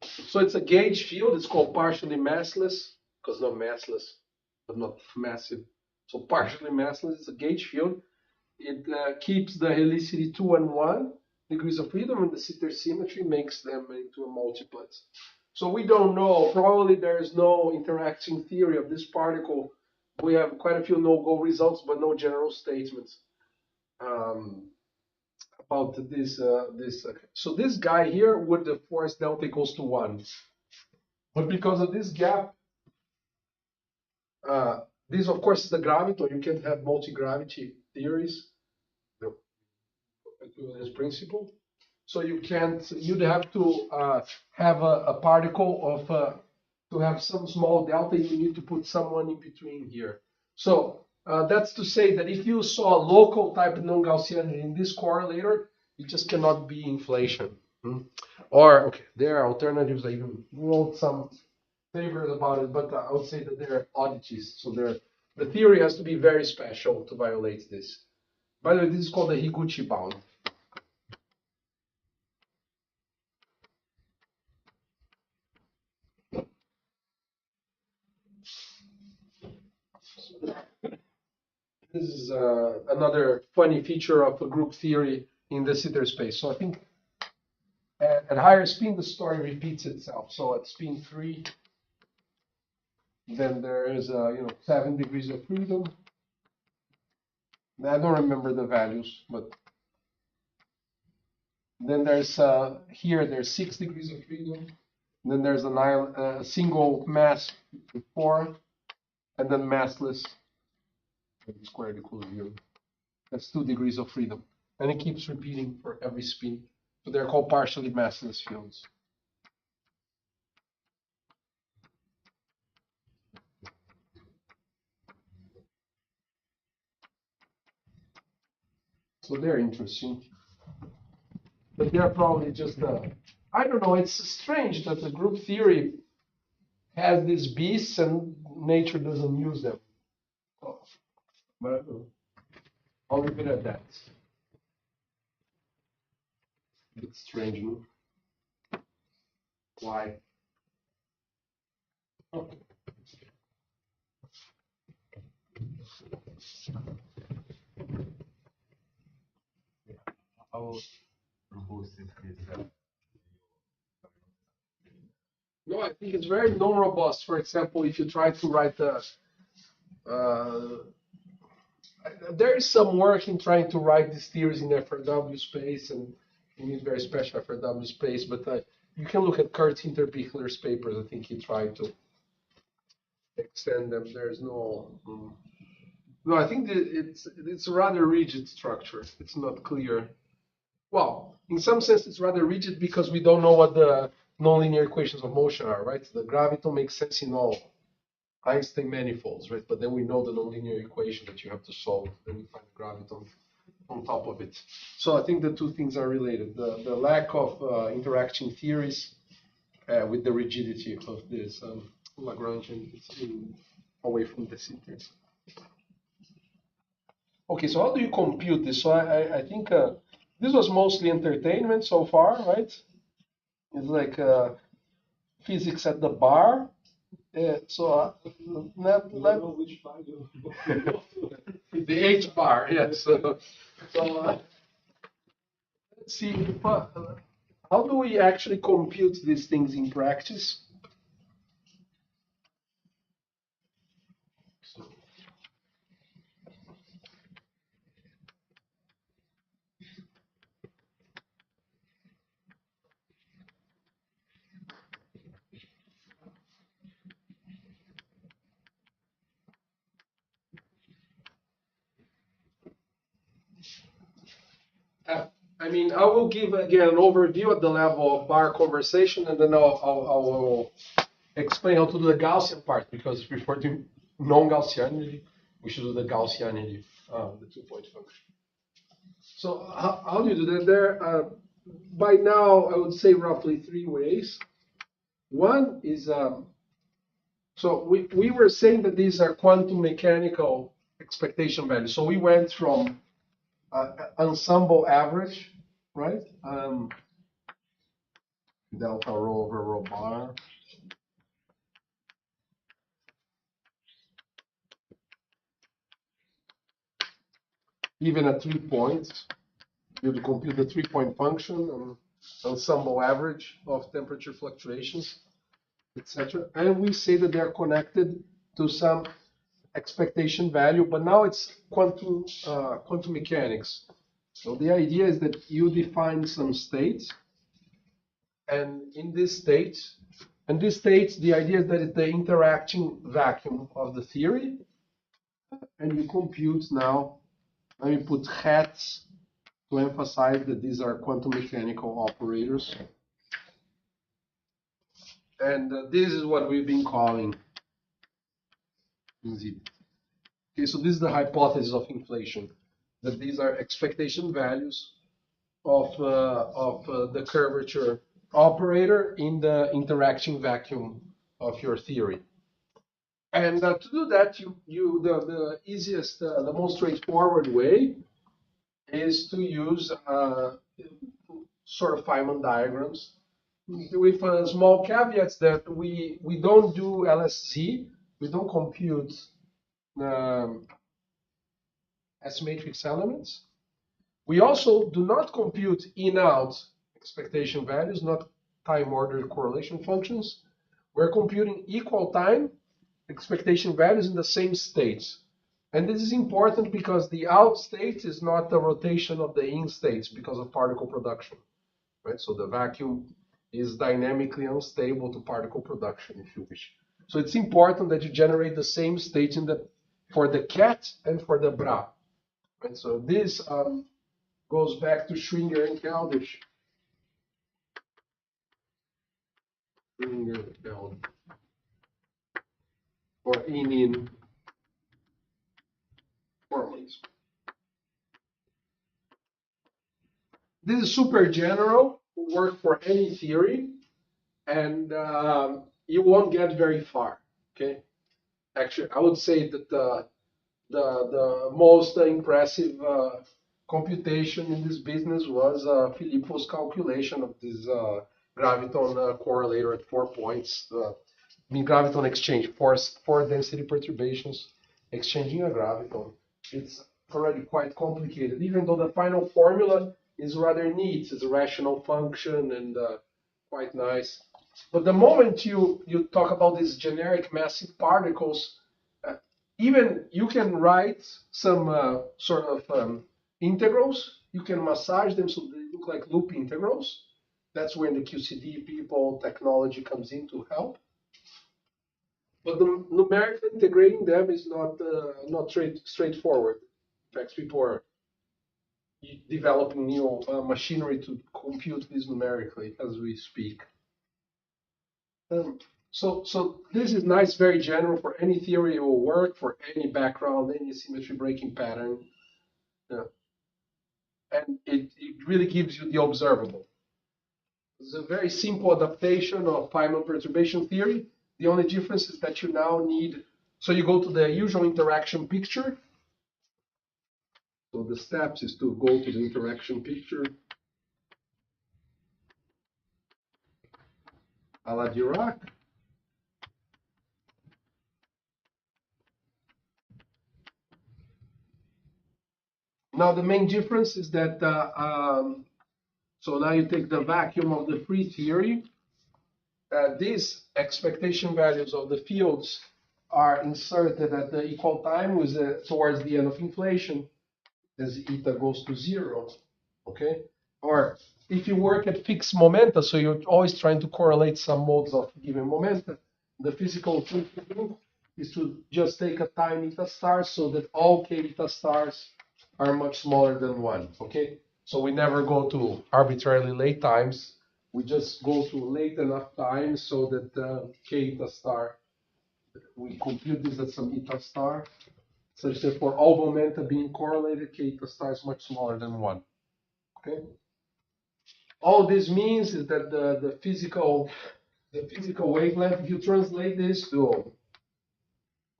So it's a gauge field. It's called partially massless, because not massless, but not massive. So partially massless is a gauge field. It keeps the helicity 2 and 1 degrees of freedom, and the Sitter symmetry makes them into a multiplet. So we don't know. Probably there is no interacting theory of this particle. We have quite a few no-go results, but no general statements about this. So this guy here would force delta equals to 1. But because of this gap, this of course is the graviton. You can't have multi-gravity theories, the equivalence principle. So you can't. You'd have to have a particle of to have some small delta. You need to put someone in between here. So that's to say that if you saw a local type of non-Gaussian in this correlator, it just cannot be inflation. Or okay, there are alternatives. I even wrote some favors about it, but I would say that they're oddities. So the theory has to be very special to violate this. By the way, this is called the Higuchi bound. This is another funny feature of a group theory in the Sitter space. So I think at higher spin, the story repeats itself. So at spin 3, then there is 7 degrees of freedom. I don't remember the values, but then there's here there's 6 degrees of freedom. Then there's a single mass 4, and then massless squared equals 0. That's 2 degrees of freedom, and it keeps repeating for every spin. So they're called partially massless fields. So they're interesting. But they're probably just, I don't know, it's strange that the group theory has these beasts and nature doesn't use them. Oh, but I'll leave it at that. It's strange, no? Why? Okay. How robust is this? No, I think it's very non-robust. For example, if you try to write uh, there is some work in trying to write these theories in FRW space, and you need very special FRW space. But you can look at Kurt Hinterbichler's papers. I think he tried to extend them. There's no. No, I think that it's a rather rigid structure. It's not clear. Well, in some sense, it's rather rigid because we don't know what the nonlinear equations of motion are, right? The graviton makes sense in all Einstein manifolds, right? But then we know the nonlinear equation that you have to solve, then you find the graviton on top of it. So I think the two things are related. The lack of interacting theories with the rigidity of this Lagrangian away from the center. Okay, so how do you compute this? So I think this was mostly entertainment so far, right? It's like physics at the bar. Which value? The H bar, yes. So let's see, how do we actually compute these things in practice? I mean, I will give again an overview at the level of bar conversation, and then I'll explain how to do the Gaussian part, because before doing non-Gaussianity, we should do the Gaussianity, the 2-point function. So how do you do that? There, by now, I would say roughly 3 ways. One is, so we were saying that these are quantum mechanical expectation values. So we went from ensemble average, right? Delta rho over rho bar. Even at 3 points, you have to compute the 3-point function and ensemble average of temperature fluctuations, etc. And we say that they're connected to some expectation value, but now it's quantum mechanics. So the idea is that you define some states, and in this state, the idea is that it's the interacting vacuum of the theory, and you compute now. Let me put hats to emphasize that these are quantum mechanical operators. And this is what we've been calling z. Okay, so this is the hypothesis of inflation, that these are expectation values of the curvature operator in the interaction vacuum of your theory. And to do that, the easiest, the most straightforward way is to use sort of Feynman diagrams with small caveats that we don't do LSZ, we don't compute S-matrix elements. We also do not compute in-out expectation values, not time-ordered correlation functions. We're computing equal time expectation values in the same states. And this is important because the out state is not the rotation of the in states because of particle production, right? So the vacuum is dynamically unstable to particle production, if you wish. So it's important that you generate the same state for the cat and for the bra. Right? So this goes back to Schwinger and Keldysh. Schwinger, Keldysh. Or in formalism. this is super general, work for any theory, and you won't get very far. Okay, actually, I would say that the most impressive computation in this business was Filippo's calculation of this graviton correlator at 4 points. I mean, graviton exchange, four density perturbations exchanging a graviton. It's already quite complicated, even though the final formula is rather neat. It's a rational function and quite nice. But the moment you talk about these generic massive particles, uh, even you can write some sort of integrals. You can massage them so they look like loop integrals. That's when the QCD people technology comes in to help. But the numerically integrating them is not straightforward. In fact, people are developing new machinery to compute this numerically as we speak. So this is nice, very general for any theory. It will work for any background, any symmetry breaking pattern. And it really gives you the observable. It's a very simple adaptation of Feynman perturbation theory. The only difference is that you now need, so you go to the usual interaction picture. So the steps is to go to the interaction picture a la Dirac. Now the main difference is that, so now you take the vacuum of the free theory. These expectation values of the fields are inserted at the equal time with towards the end of inflation as eta goes to 0, okay? Or if you work at fixed momenta, so you're always trying to correlate some modes of given momenta, the physical thing to do is to just take a time eta star so that all k eta stars are much smaller than 1, okay? So we never go to arbitrarily late times. We just go to late enough time so that k eta star, we compute this at some eta star, such that for all momenta being correlated, k eta star is much smaller than 1. Okay? All this means is that the physical wavelength, if you translate this to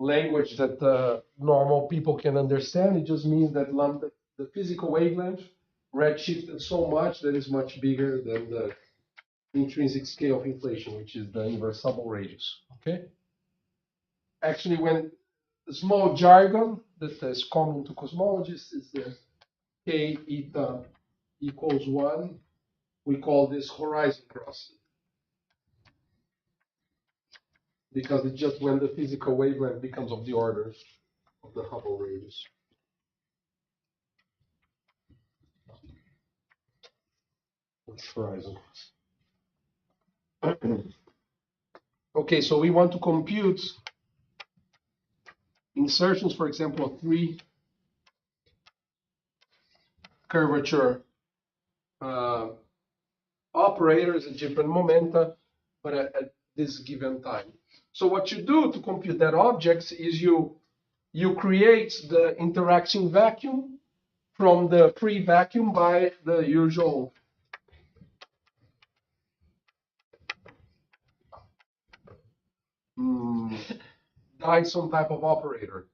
language that normal people can understand, it just means that lambda, the physical wavelength redshifted so much that it's much bigger than the intrinsic scale of inflation, which is the inverse Hubble radius. Okay? Actually, when the small jargon that is common to cosmologists is the k eta equals 1. We call this horizon crossing because it's just when the physical wavelength becomes of the order of the Hubble radius. That's horizon crossing. Okay, so we want to compute insertions, for example, of 3 curvature operators at different momenta, but at this given time. So what you do to compute that object is you create the interacting vacuum from the free vacuum by the usual Dyson type of operator.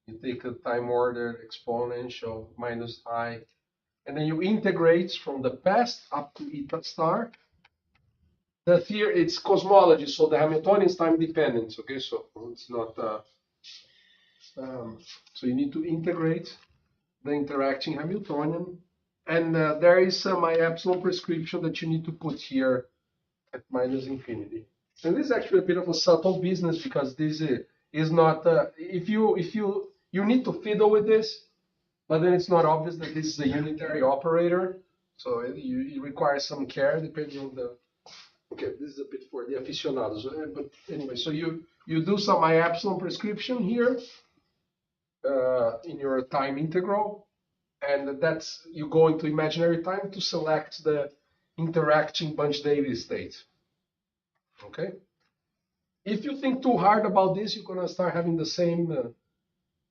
You take a time ordered exponential minus I, and then you integrate from the past up to eta star. The theory, it's cosmology, so the Hamiltonian is time dependent. Okay, so it's not. So you need to integrate the interacting Hamiltonian, and there is some I epsilon prescription that you need to put here at minus infinity. And this is actually a bit of a subtle business because this is not. If you need to fiddle with this, but then it's not obvious that this is a unitary operator, so it requires some care depending on the. Okay, this is a bit for the aficionados, but anyway, so you do some I epsilon prescription here in your time integral, and that's you go into imaginary time to select the interacting Bunch-Davies state. Okay. If you think too hard about this, you're gonna start having the same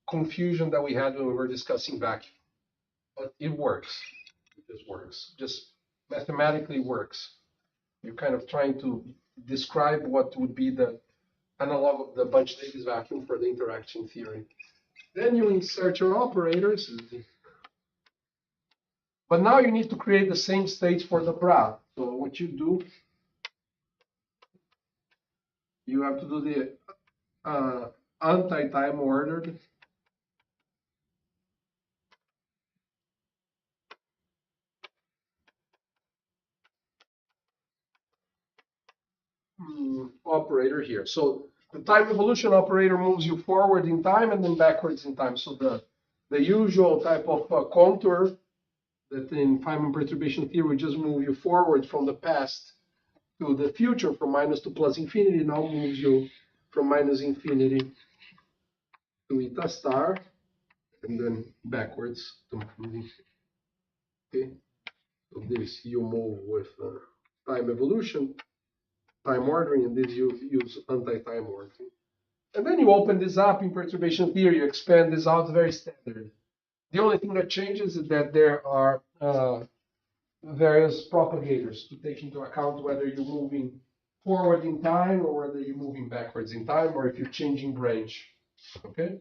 confusion that we had when we were discussing vacuum. But it works. just works, just mathematically works. You're kind of trying to describe what would be the analog of the Bunch-Davies vacuum for the interaction theory. Then you insert your operators. But now you need to create the same states for the bra. So what you do, you have to do the anti-time ordered operator here. So the time evolution operator moves you forward in time and then backwards in time. So the usual type of contour that in Feynman perturbation theory would just move you forward from the past to the future, from minus to plus infinity, now moves you from minus infinity to eta star, and then backwards to infinity. Okay, so this you move with time evolution, time ordering, and this you use anti-time ordering. And then you open this up in perturbation theory, you expand this out, very standard. The only thing that changes is that there are various propagators to take into account whether you're moving forward in time or whether you're moving backwards in time or if you're changing branch. Okay?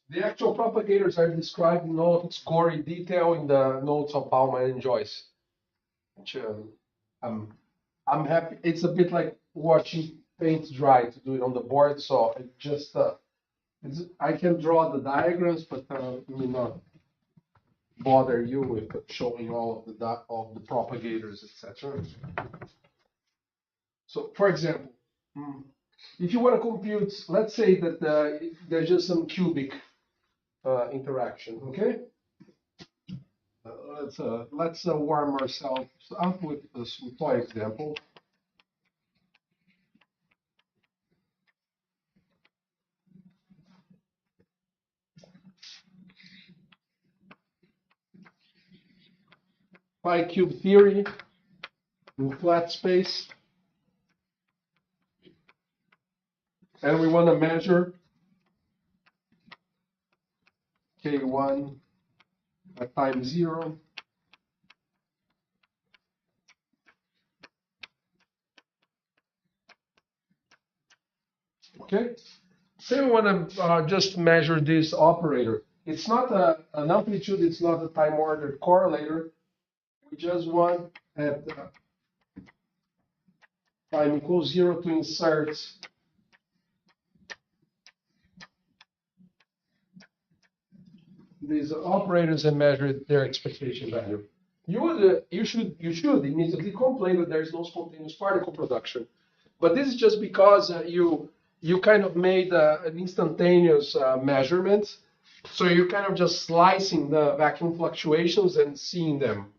The actual propagators are described in all of its gory detail in the notes of Bauman and Joyce, which I'm happy. It's a bit like watching paint dry to do it on the board, so it just I can draw the diagrams, but it may not bother you with showing all of the propagators, etc. So, for example, if you want to compute, let's say that there's just some cubic interaction, okay? Let's warm ourselves up with some toy example. Pi cube theory in flat space. And we want to measure K1 at time 0. Okay? Say we want to just measure this operator. It's not an amplitude, it's not a time ordered correlator. We just want at time equals 0 to insert these operators and measure their expectation value. You should immediately complain that there is no spontaneous particle production. But this is just because you kind of made an instantaneous measurement. So you're kind of just slicing the vacuum fluctuations and seeing them.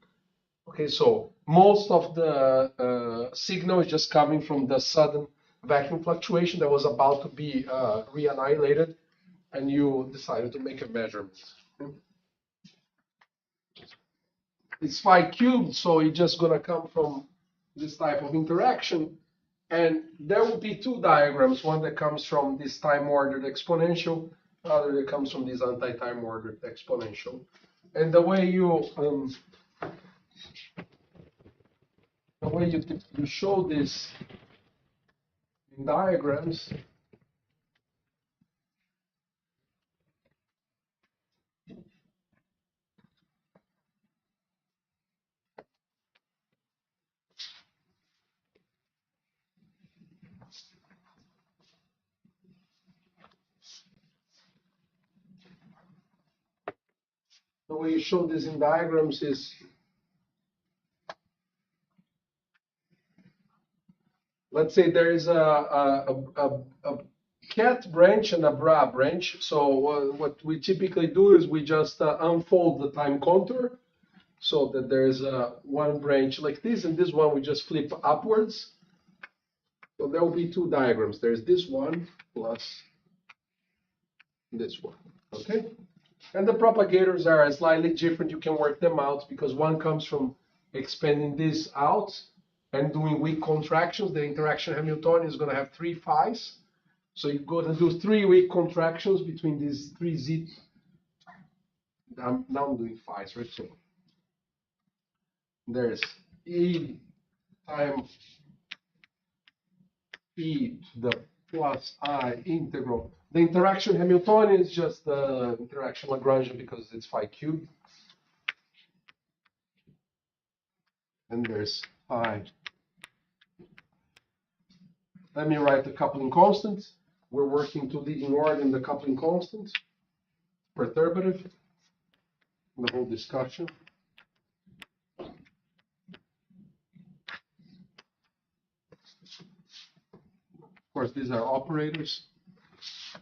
Okay, so most of the signal is just coming from the sudden vacuum fluctuation that was about to be reannihilated, and you decided to make a measurement. It's phi cubed, so it's just going to come from this type of interaction. And there will be two diagrams, one that comes from this time-ordered exponential, the other that comes from this anti-time ordered exponential. And the way you show this in diagrams, is let's say there is a cat branch and a bra branch. So what we typically do is we just unfold the time contour so that there's one branch like this, and this one we just flip upwards. So there will be two diagrams. There's this one plus this one, okay? And the propagators are slightly different. You can work them out because one comes from expanding this out and doing weak contractions. The interaction Hamiltonian is going to have 3 phi's. So you're going to do 3 weak contractions between these 3 z. Now I'm doing phi's, right? So there's e times e to the plus I integral. The interaction Hamiltonian is just the interaction Lagrangian because it's phi cubed. And there's phi. Let me write the coupling constant. We're working to leading order in the coupling constant. Perturbative. The whole discussion. Of course, these are operators.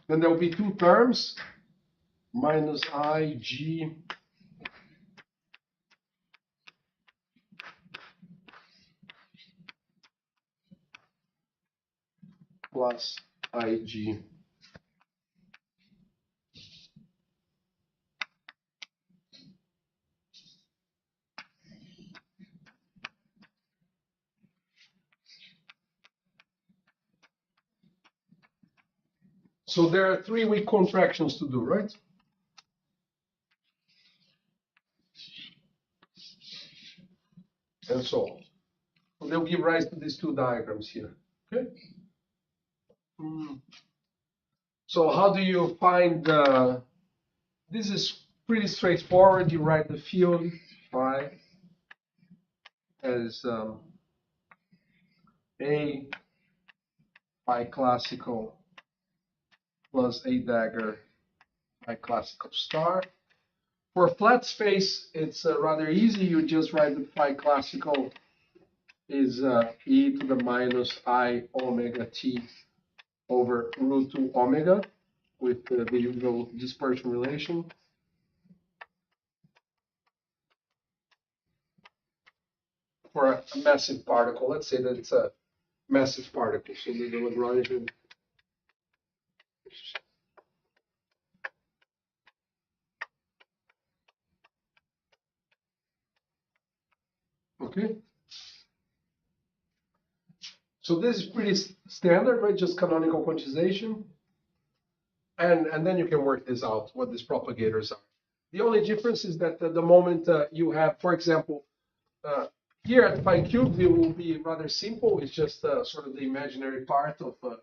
Then there will be 2 terms, minus IG plus IG. So there are 3 weak contractions to do, right? And so on. So they'll give rise to these 2 diagrams here. Okay. So how do you find? This is pretty straightforward. You write the field phi as A phi classical plus A dagger phi classical star. For flat space, it's rather easy. You just write the phi classical is e to the minus I omega t over root 2 omega with the usual dispersion relation. For a massive particle, let's say that it's a massive particle, so the Lagrangian. Okay. So this is pretty standard, right? Just canonical quantization. And then you can work this out, what these propagators are. The only difference is that the moment you have, for example, here at phi cubed, it will be rather simple. It's just sort of the imaginary part of a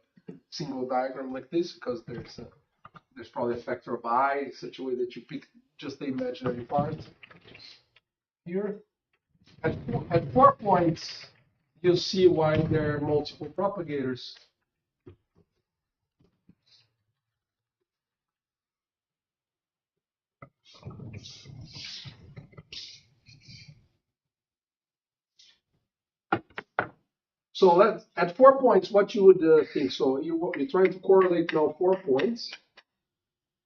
single diagram like this, because there's probably a factor of I in such a way that you pick just the imaginary part. Here, at 4 points, you'll see why there are multiple propagators. So at 4 points, what you would think? So you're trying to correlate now 4 points.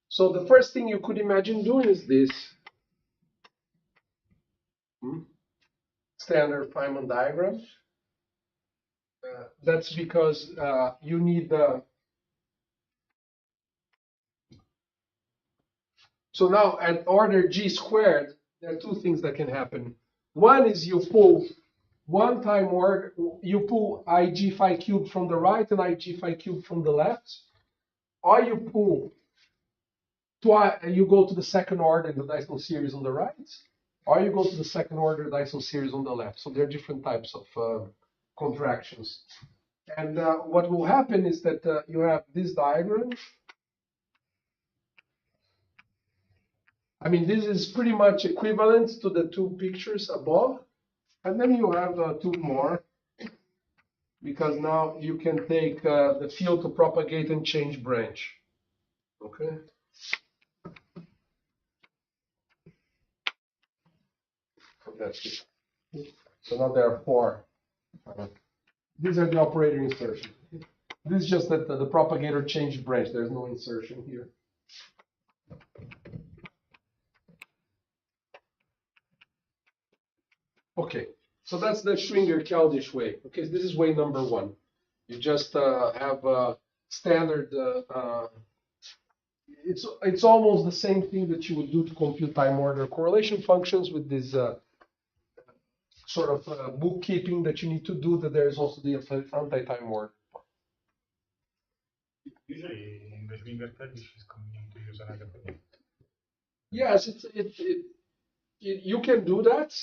So the first thing you could imagine doing is this. Standard Feynman diagram. That's because you need the. So now at order g squared, there are 2 things that can happen. One is you pull one time order, you pull IG phi cubed from the right and IG phi cubed from the left, or you pull you go to the second order in the Dyson series on the right, or you go to the second order Dyson series on the left. So there are different types of contractions. And what will happen is that you have this diagram. I mean, this is pretty much equivalent to the 2 pictures above. And then you have 2 more, because now you can take the field to propagate and change branch. Okay. So that's it. So now there are 4. These are the operator insertion. This is just that the propagator changed branch. There's no insertion here. Okay, so that's the Schwinger-Keldysh way. Okay, this is way number 1. You just have a standard. It's almost the same thing that you would do to compute time order correlation functions with this sort of bookkeeping that you need to do. That there is also the anti-time order. Usually in the Schwinger Kurdish is convenient to use another way. Yes, you can do that.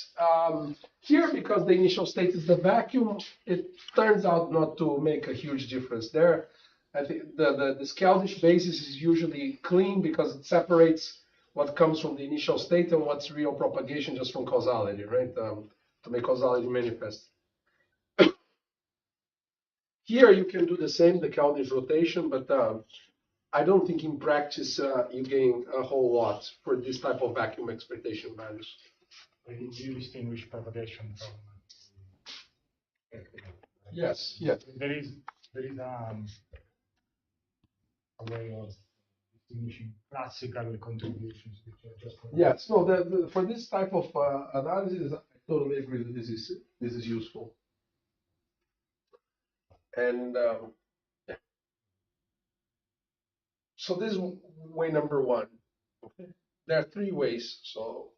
Here, because the initial state is the vacuum, it turns out not to make a huge difference there. I think the Scaldish basis is usually clean because it separates what comes from the initial state and what's real propagation just from causality, right? To make causality manifest. Here you can do the same, the Cavendish rotation, but I don't think in practice you gain a whole lot for this type of vacuum expectation values. Do you distinguish propagation from? Yes, yes. There is a way of distinguishing classical contributions, which are just. Yes, no. For this type of analysis, I totally agree that this is useful. And yeah. So this is way number one. Okay. There are three ways. So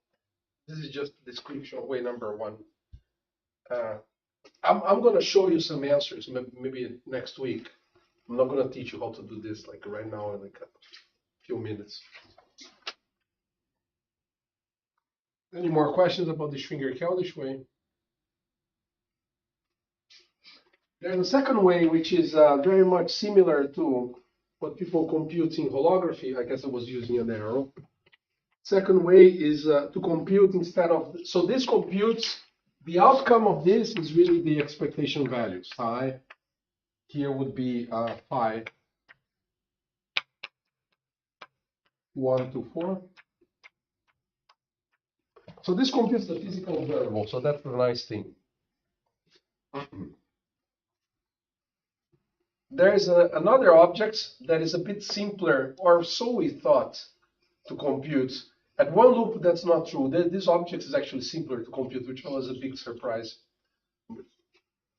this is just a description of way number one. I'm going to show you some answers maybe next week. I'm not going to teach you how to do this like right now in like a few minutes. Any more questions about the Schwinger-Keldysh way? There's a second way which is very much similar to what people compute in holography. I guess I was using an arrow. Second way is to compute instead of, so this computes, the outcome of this is really the expectation value. Psi here would be phi 1 to 4. So this computes the physical observable, so that's the nice thing. There is another object that is a bit simpler, or so we thought, to compute. At one loop, that's not true. This object is actually simpler to compute, which was a big surprise.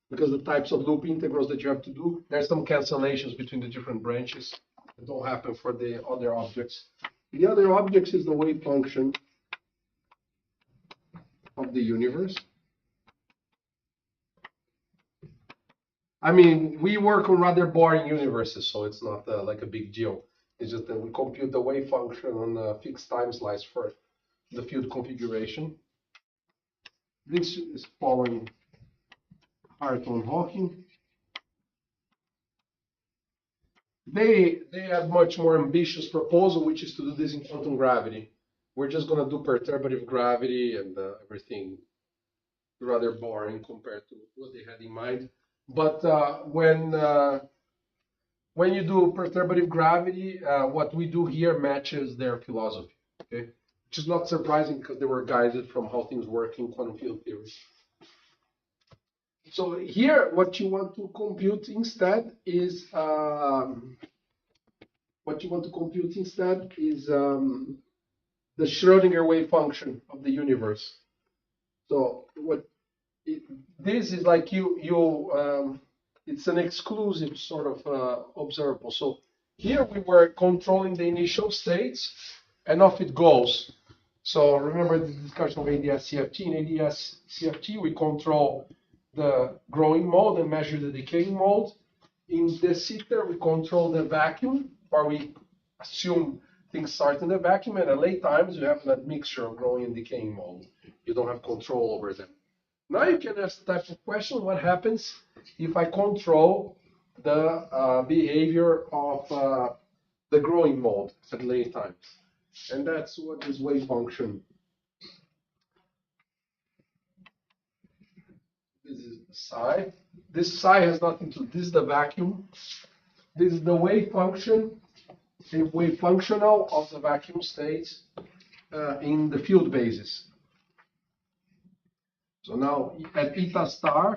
Because the types of loop integrals that you have to do, there's some cancellations between the different branches that don't happen for the other objects. The other object is the wave function of the universe. I mean, we work on rather boring universes, so it's not like a big deal. It's just that we compute the wave function on a fixed time slice for the field configuration. This is following Harton-Hawking. They have much more ambitious proposal, which is to do this in quantum gravity. We're just going to do perturbative gravity and everything rather boring compared to what they had in mind. But when you do perturbative gravity, what we do here matches their philosophy, okay? Which is not surprising because they were guided from how things work in quantum field theory. So here, what you want to compute instead is the Schrödinger wave function of the universe. So this is like it's an exclusive sort of observable. So here we were controlling the initial states, and off it goes. So remember the discussion of ADS-CFT. In ADS-CFT, we control the growing mode and measure the decaying mode. In the sitter, we control the vacuum, or we assume things start in the vacuum, and at late times you have that mixture of growing and decaying mode. You don't have control over them. Now you can ask the type of question: what happens if I control the behavior of the growing mode at late times? And that's what this wave function. This is psi. This psi has nothing to do. This is the vacuum. This is the wave function, the wave functional of the vacuum state in the field basis. So now at eta star,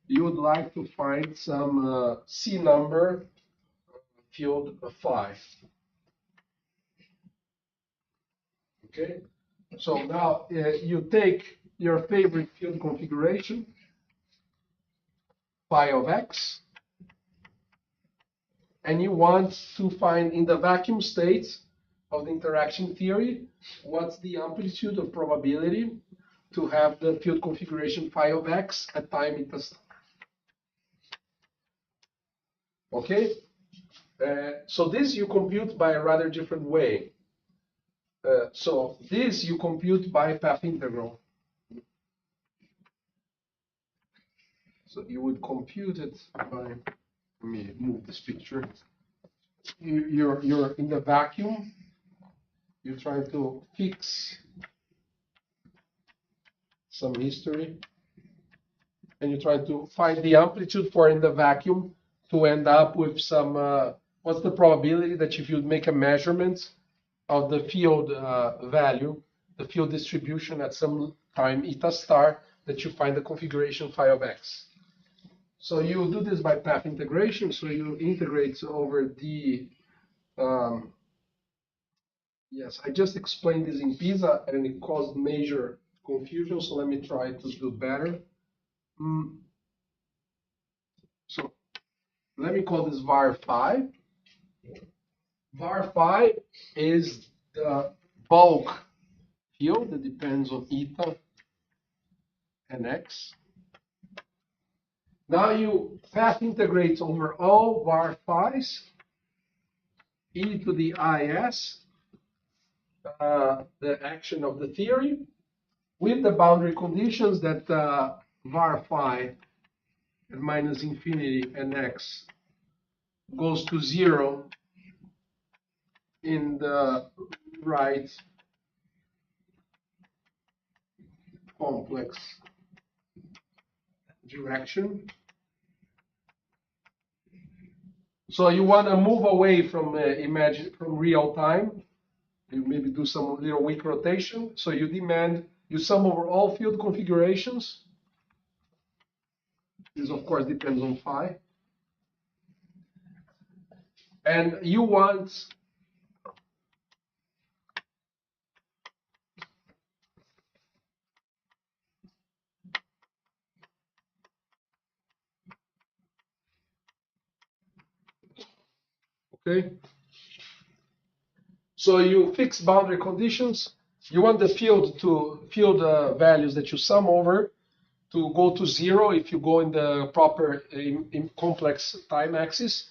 you would like to find some C number field phi. Okay. So now you take your favorite field configuration, phi of x, and you want to find in the vacuum state of the interaction theory, what's the amplitude of probability to have the field configuration phi of x at time eta star. Okay? So this you compute by a rather different way. So this you compute by path integral. So you would compute it by, let me move this picture. You're in the vacuum. You try to fix some history, and you try to find the amplitude for in the vacuum to end up with some. What's the probability that if you make a measurement of the field value, the field distribution at some time eta star, that you find the configuration phi of x. So you do this by path integration. So you integrate over the yes, I just explained this in PISA and it caused major confusion. So let me try to do better. So let me call this var phi. Var phi is the bulk field that depends on eta and x. Now you path integrate over all var phi's e to the is, the action of the theory, with the boundary conditions that var phi at minus infinity and x goes to 0 in the right complex direction. So you want to move away from from real time. You maybe do some little weak rotation. So you sum over all field configurations. This of course depends on phi. And you want okay. So you fix boundary conditions. You want the field values that you sum over to go to 0 if you go in the proper in complex time axis,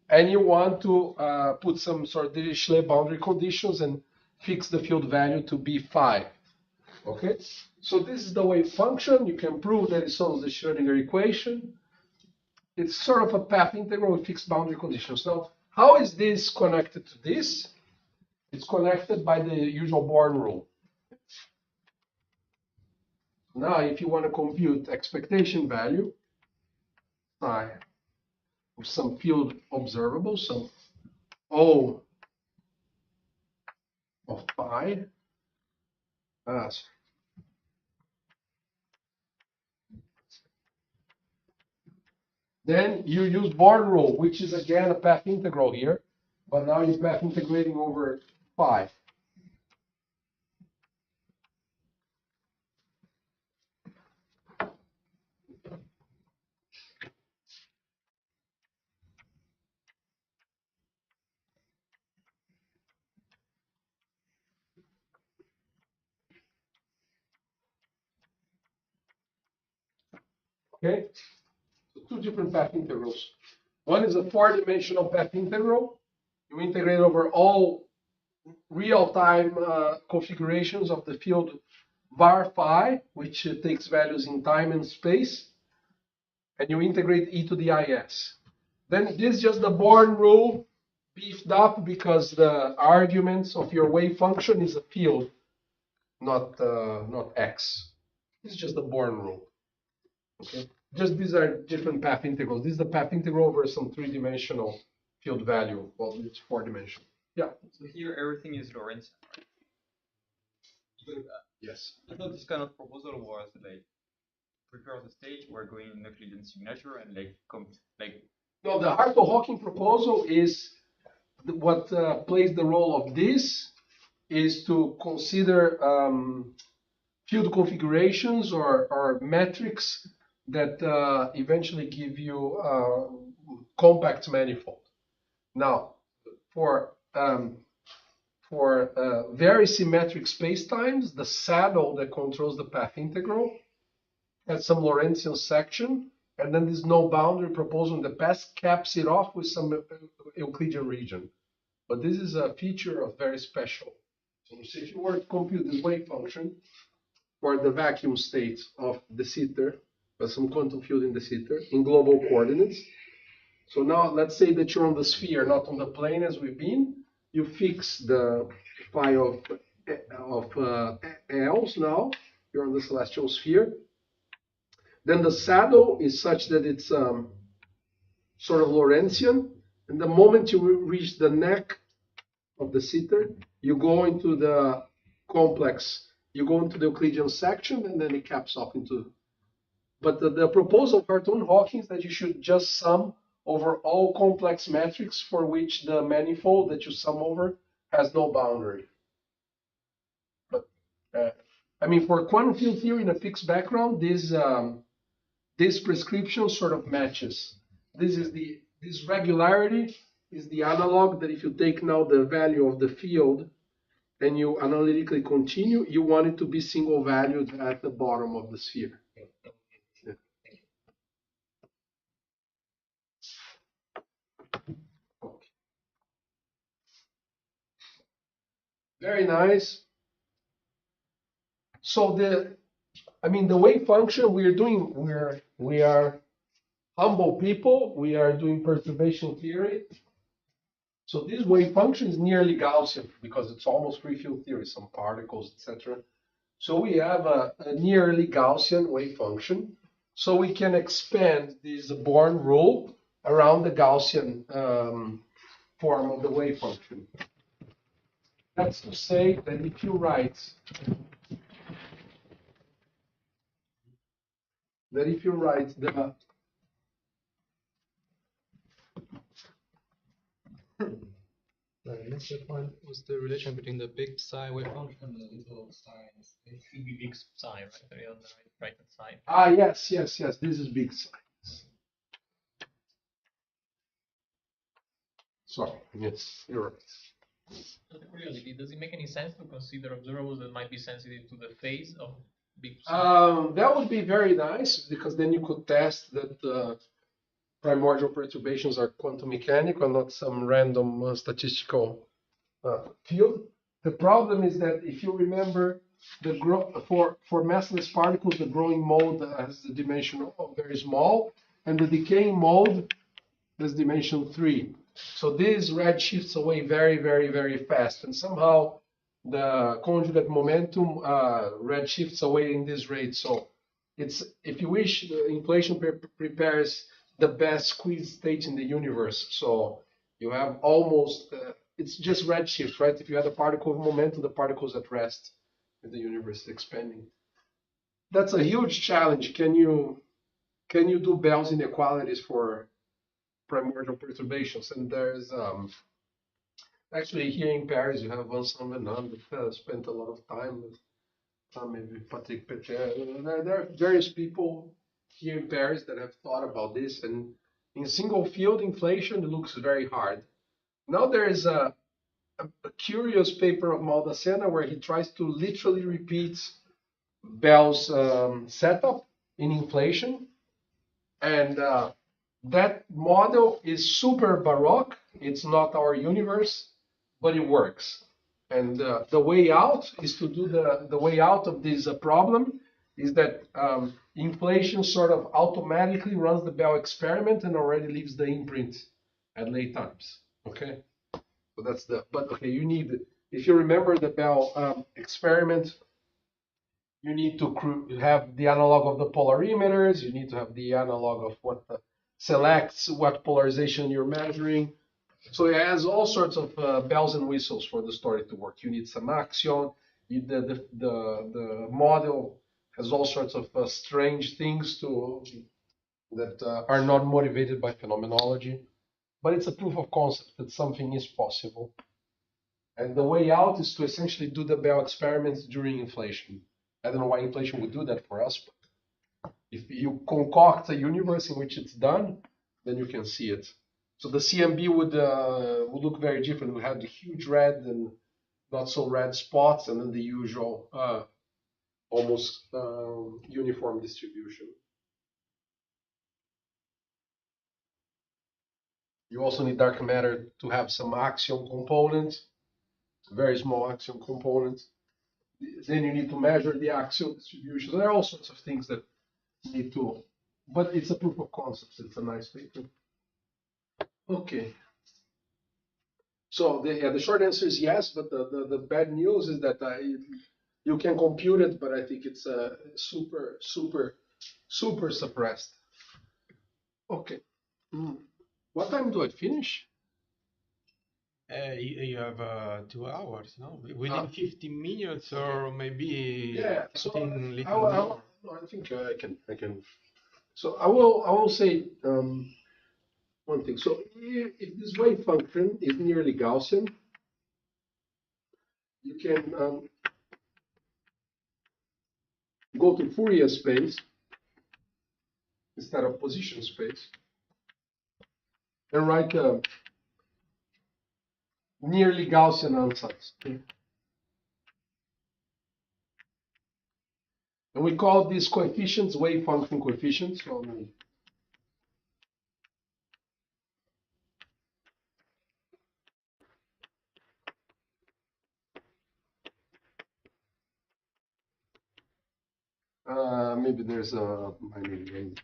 and you want to put some sort of Dirichlet boundary conditions and fix the field value to be phi. Okay, so this is the wave function. You can prove that it solves the Schrödinger equation. It's sort of a path integral with fixed boundary conditions. Now, how is this connected to this? It's connected by the usual Born rule. Now, if you want to compute expectation value phi of some field observable, some O of phi, then you use Born rule, which is again a path integral here, but now you're path integrating over phi. Okay, so two different path integrals. One is a four-dimensional path integral. You integrate over all real-time configurations of the field var phi, which takes values in time and space, and you integrate e to the is. Then this is just the Born rule beefed up because the arguments of your wave function is a field, not x. This is just the Born rule. Okay, just these are different path integrals. This is the path integral over some three-dimensional field value. Well, it's four-dimensional. Yeah. So here everything is Lorentzian. Right? Yes. I thought this kind of proposal was like prepare the stage, we're going in Euclidean signature and like No, the Hartle-Hawking proposal is what plays the role of this is to consider field configurations or metrics that eventually give you compact manifold. Now, for very symmetric spacetimes, the saddle that controls the path integral has some Lorentzian section, and then this no boundary proposal in the past caps it off with some Euclidean region. But this is a feature of very special. So if you were to compute this wave function for the vacuum state of the sitter, some quantum field in the sitter in global coordinates. So now let's say that you're on the sphere, not on the plane as we've been. You fix the phi of L's now. You're on the celestial sphere. Then the saddle is such that it's sort of Lorentzian. And the moment you reach the neck of the sitter, you go into the complex. You go into the Euclidean section, and then it caps off into. But the proposal of Hartung-Hawking is that you should just sum over all complex metrics for which the manifold that you sum over has no boundary. But I mean, for quantum field theory in a fixed background, this prescription sort of matches. This regularity is the analog that if you take now the value of the field and you analytically continue, you want it to be single valued at the bottom of the sphere. Yeah. Very nice. So the wave function we are humble people. We are doing perturbation theory. So this wave function is nearly Gaussian because it's almost free field theory, some particles, etc. So we have a nearly Gaussian wave function. So we can expand this Born rule around the Gaussian form of the wave function. That's to say that if you write the The next point was the relation between the big psi wave function and the little psi. It should be big psi, right? Very on the right hand side. yes, this is big psi. Sorry, yes, you're right. Out of curiosity, does it make any sense to consider observables that might be sensitive to the phase of big psi? That would be very nice because then you could test that primordial perturbations are quantum mechanical, not some random statistical field. The problem is that if you remember, for massless particles, the growing mode has the dimension of very small, and the decaying mode has dimension 3. So this red shifts away very, very, very fast, and somehow the conjugate momentum red shifts away in this rate. So it's, if you wish, the inflation prepares the best squeeze state in the universe. So you have almost it's just redshift, right? If you had a particle of momentum, the particle's at rest with the universe expanding. That's a huge challenge. Can you do Bell's inequalities for primordial perturbations? And there's actually here in Paris you have Vincent Venant that spent a lot of time with maybe Patrick Peter. There are various people here in Paris that have thought about this, and in single field inflation it looks very hard. Now there is a curious paper of Maldacena where he tries to literally repeat Bell's setup in inflation, and that model is super baroque. It's not our universe, but it works. And the way out is to do the way out of this problem is that inflation sort of automatically runs the Bell experiment and already leaves the imprint at late times. Okay, so that's but okay, you need, if you remember the Bell experiment, you need to have the analog of the polarimeters. You need to have the analog of what selects what polarization you're measuring. So it has all sorts of bells and whistles for the story to work. You need some axion. The model has all sorts of strange things that are not motivated by phenomenology. But it's a proof of concept that something is possible. And the way out is to essentially do the Bell experiments during inflation. I don't know why inflation would do that for us, but if you concoct a universe in which it's done, then you can see it. So the CMB would look very different. We have the huge red and not so red spots, and then the usual almost uniform distribution. You also need dark matter to have some axion component, very small axion component. Then you need to measure the axial distribution. There are all sorts of things that you need to, but it's a proof of concept. It's a nice paper. Okay. So the short answer is yes, but the bad news is that you can compute it, but I think it's super suppressed. Okay. What time do I finish? You have 2 hours, no? Within Ah. 15 minutes or maybe Yeah. So something I, little more. I think I can. So I will say one thing. So if this wave function is nearly Gaussian, you can go to Fourier space instead of position space and write nearly Gaussian ansatz. Okay? And we call these coefficients wave function coefficients. So, maybe there's a minor name.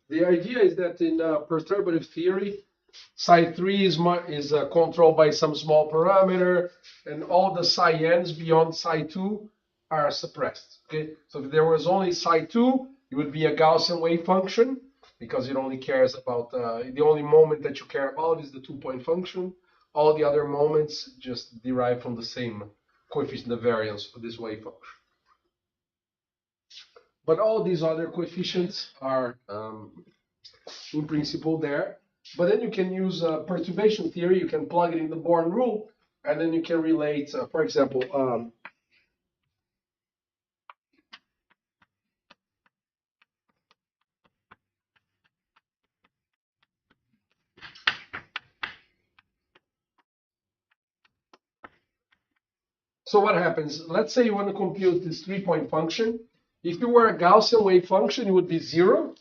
The idea is that in perturbative theory, psi 3 is controlled by some small parameter, and all the psi n's beyond psi 2 are suppressed. Okay, so if there was only psi 2, it would be a Gaussian wave function because it only cares about the only moment that you care about is the 2-point function. All the other moments just derive from the same coefficient, the variance of this wave function. But all these other coefficients are in principle there. But then you can use perturbation theory. You can plug it in the Born rule, and then you can relate, for example, so what happens? Let's say you want to compute this 3-point function. If you were a Gaussian wave function, it would be 0.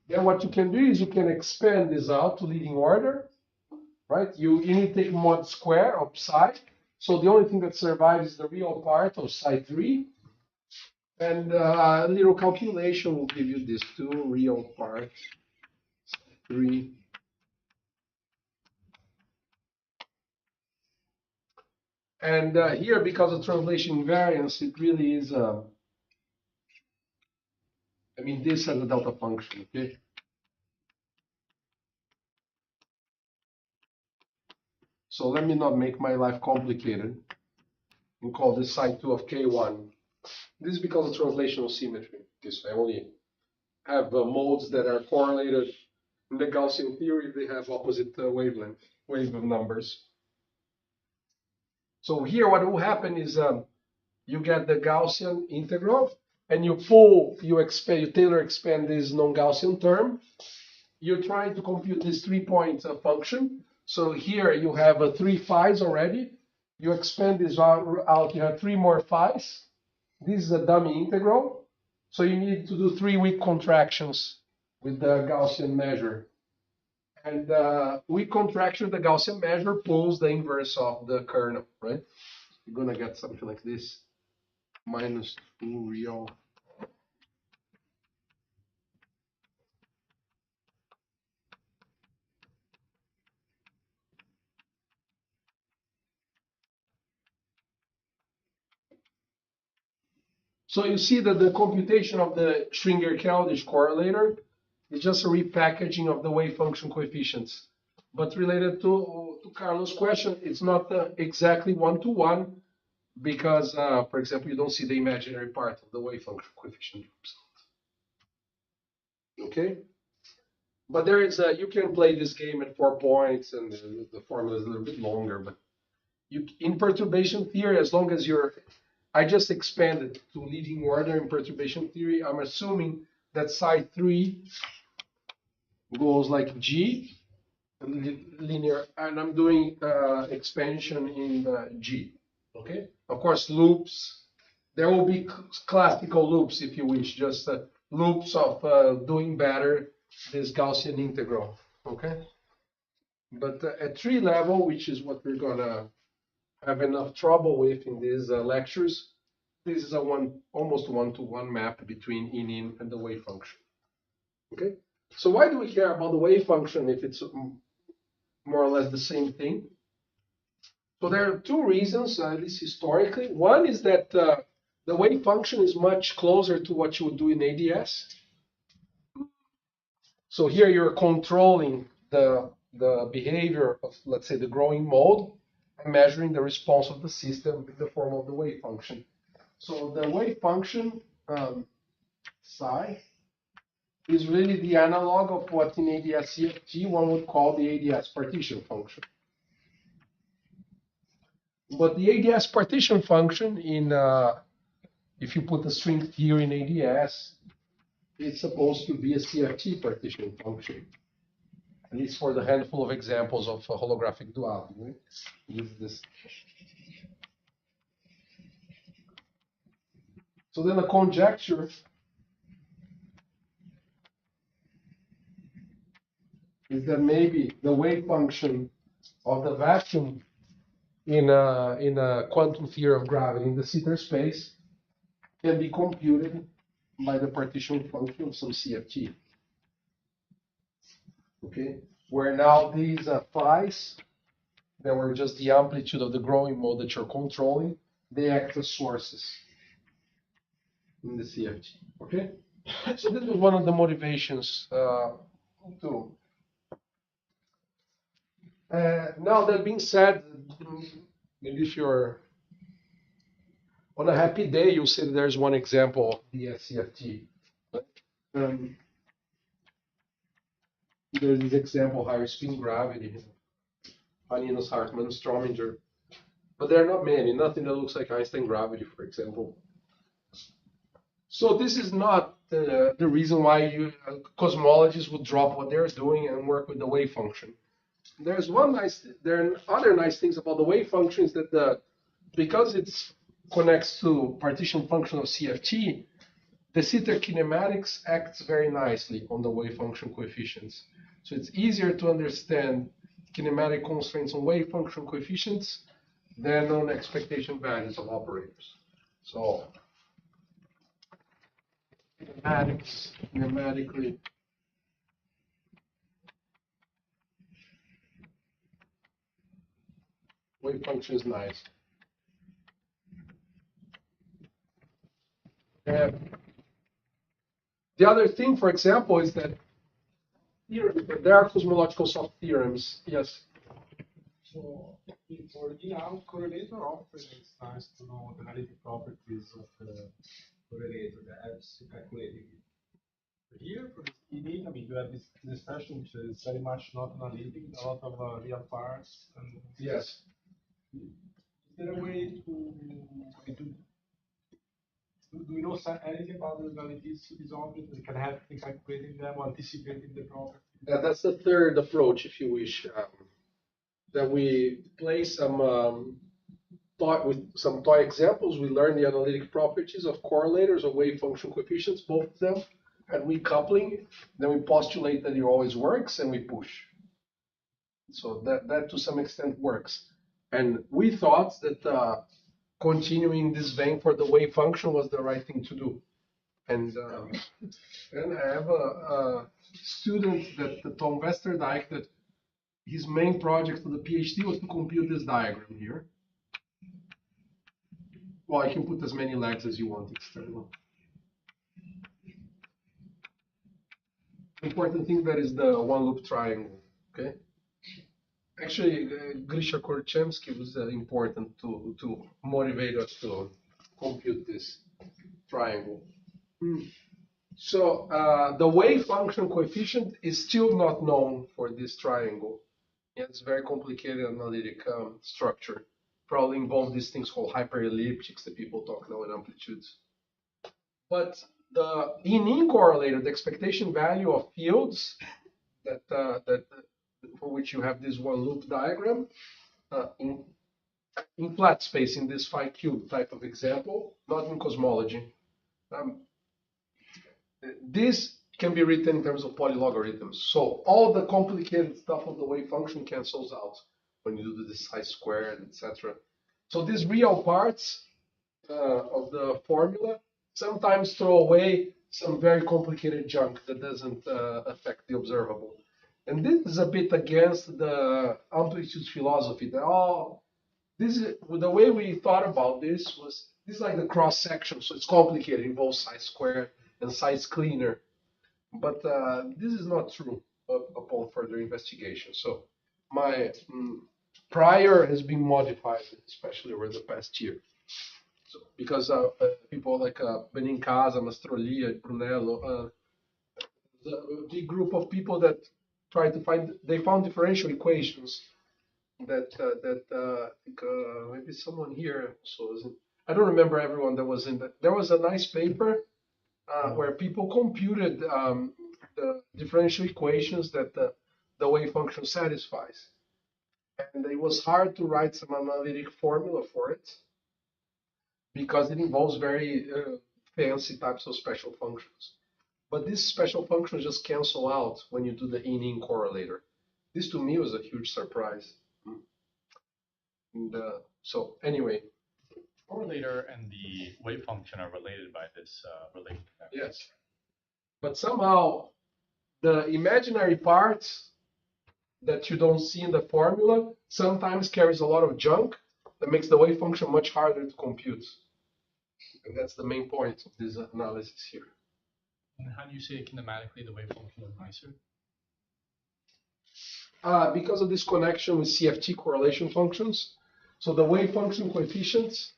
Then what you can do is you can expand this out to leading order, right? You need to take mod square of psi. So the only thing that survives is the real part of psi 3. And a little calculation will give you these two real parts, 3. And here, because of translation invariance, it really is, I mean, this as a delta function, okay? So let me not make my life complicated and call this psi 2 of k1. This is because of translational symmetry. Because I only have modes that are correlated. In the Gaussian theory, they have opposite wavelength, wave numbers. So here, what will happen is you get the Gaussian integral, and you Taylor expand this non-Gaussian term. You're trying to compute this 3-point function. So here you have 3 phi's already. You expand this out, you have 3 more phi's. This is a dummy integral. So you need to do 3 weak contractions with the Gaussian measure. And weak contraction, the Gaussian measure pulls the inverse of the kernel, right? You're gonna get something like this, minus 2 real. So you see that the computation of the Schwinger-Keldysh correlator is just a repackaging of the wave function coefficients. But related to Carlos' question, it's not exactly one-to-one because, for example, you don't see the imaginary part of the wave function coefficient. Okay? But there is you can play this game at 4 points, and the formula is a little bit longer. But in perturbation theory, as long as you're I just expanded to leading order in perturbation theory. I'm assuming that psi 3 goes like G, linear, and I'm doing expansion in G. Okay? Of course, loops. There will be classical loops if you wish, just loops of doing better this Gaussian integral. Okay? But at 3 level, which is what we're gonna have enough trouble with in these lectures, this is a almost one-to-one map between in and the wave function. Okay? So why do we care about the wave function if it's more or less the same thing? So there are 2 reasons, at least historically. One is that the wave function is much closer to what you would do in ADS. So here you're controlling the behavior of, let's say, the growing mode and measuring the response of the system in the form of the wave function. So the wave function, psi, is really the analog of what in ADS-CFT one would call the ADS partition function. But the ADS partition function, if you put a string theory in ADS, it's supposed to be a CFT partition function. At least for the handful of examples of holographic duality. Right? Use this. So then a conjecture is that maybe the wave function of the vacuum in a quantum theory of gravity in the Sitter space can be computed by the partition function of some CFT. Okay, where now these phi's that were just the amplitude of the growing mode that you're controlling, they act as sources in the CFT. Okay, so this was one of the motivations to. Now that being said, maybe if you're on a happy day, you'll see that there's one example of the CFT. There's this example, higher spin gravity, Aninus, Hartmann, Strominger. But there are not many, nothing that looks like Einstein gravity, for example. So this is not the reason why cosmologists would drop what they're doing and work with the wave function. There are other nice things about the wave function is that because it connects to partition function of CFT, the Sitter kinematics acts very nicely on the wave function coefficients. So it's easier to understand kinematic constraints on wave function coefficients than on expectation values of operators. So kinematically, wave function is nice. And the other thing, for example, is that there are cosmological soft theorems. Yes. So for in-out correlator, often it's nice to know the analytic properties of the correlator that helps to calculating it. Here, for this in, I mean, you have this expression which is very much not analytic, a lot of real parts. And Yes. Is there a way to do we know anything about the analytics of these objects? We can help in calculating them or anticipating the properties. Yeah, that's the third approach, if you wish. That we play some with some toy examples. We learn the analytic properties of correlators or wave function coefficients, both of them, and we coupling. Then we postulate that it always works, and we push. So that to some extent works. And we thought that continuing this vein for the wave function was the right thing to do. And I have a student that Tom Westerdijk that his main project for the PhD was to compute this diagram here. Well, I can put as many legs as you want external. Important thing that is the one loop triangle. Okay. Actually, Grisha Korchemsky was important to motivate us to compute this triangle. So the wave function coefficient is still not known for this triangle. It's very complicated analytic structure. probably involve these things called hyperelliptics that people talk now in amplitudes. But the in correlator, the expectation value of fields that for which you have this one loop diagram in flat space in this phi cube type of example, not in cosmology. This can be written in terms of polylogarithms. So all the complicated stuff of the wave function cancels out when you do the psi squared, etc. So these real parts of the formula sometimes throw away some very complicated junk that doesn't affect the observable. And this is a bit against the amplitude philosophy. That this is the way we thought about this was this is like the cross section, so it's complicated, it involves psi squared and psi is cleaner. But this is not true upon further investigation. So my prior has been modified, especially over the past year. So, because people like Benincasa, Mastrolia, Brunello, the group of people that try to they found differential equations that I think maybe someone here also I don't remember everyone that was in that. There was a nice paper where people computed the differential equations that the wave function satisfies. And it was hard to write some analytic formula for it because it involves very fancy types of special functions. But these special functions just cancel out when you do the in correlator. This to me was a huge surprise. And, so anyway. Correlator and the wave function are related by this relation. Yes. But somehow the imaginary parts that you don't see in the formula sometimes carries a lot of junk that makes the wave function much harder to compute. And that's the main point of this analysis here. And how do you say kinematically the wave function is nicer? Because of this connection with CFT correlation functions. So the wave function coefficients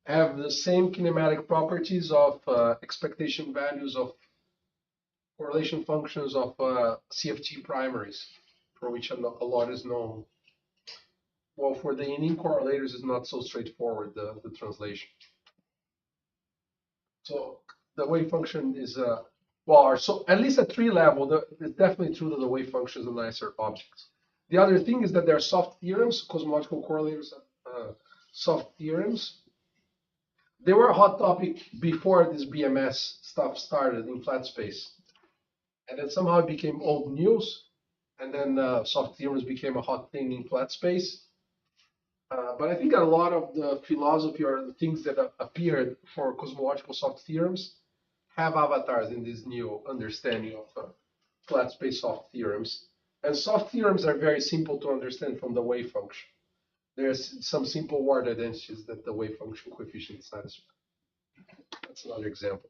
have the same kinematic properties of expectation values of correlation functions of CFT primaries, for which a lot is known. Well, for the in correlators, it's not so straightforward, the translation. So the wave function is, well, so at least at tree level, it's definitely true that the wave function is a nicer object. The other thing is that there are soft theorems, cosmological correlators, soft theorems. They were a hot topic before this BMS stuff started in flat space. And then somehow it became old news. And then soft theorems became a hot thing in flat space. But I think a lot of the philosophy or the things that appeared for cosmological soft theorems have avatars in this new understanding of flat space soft theorems. And soft theorems are very simple to understand from the wave function. There's some simple word identities that the wave function coefficient satisfies. That's another example.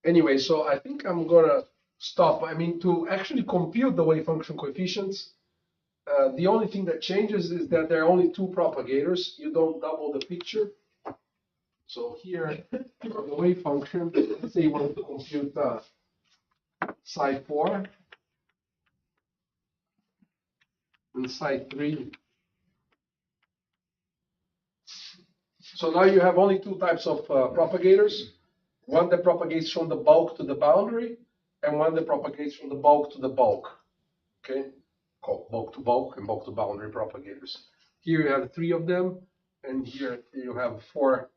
Anyway, so I think I'm gonna stop. I mean, to actually compute the wave function coefficients, the only thing that changes is that there are only two propagators. You don't double the picture. So here, for the wave function, let's say you want to compute psi 4 and psi 3. So now you have only two types of propagators. One that propagates from the bulk to the boundary, and one that propagates from the bulk to the bulk. Okay, called bulk to bulk and bulk to boundary propagators. Here you have three of them, and here you have four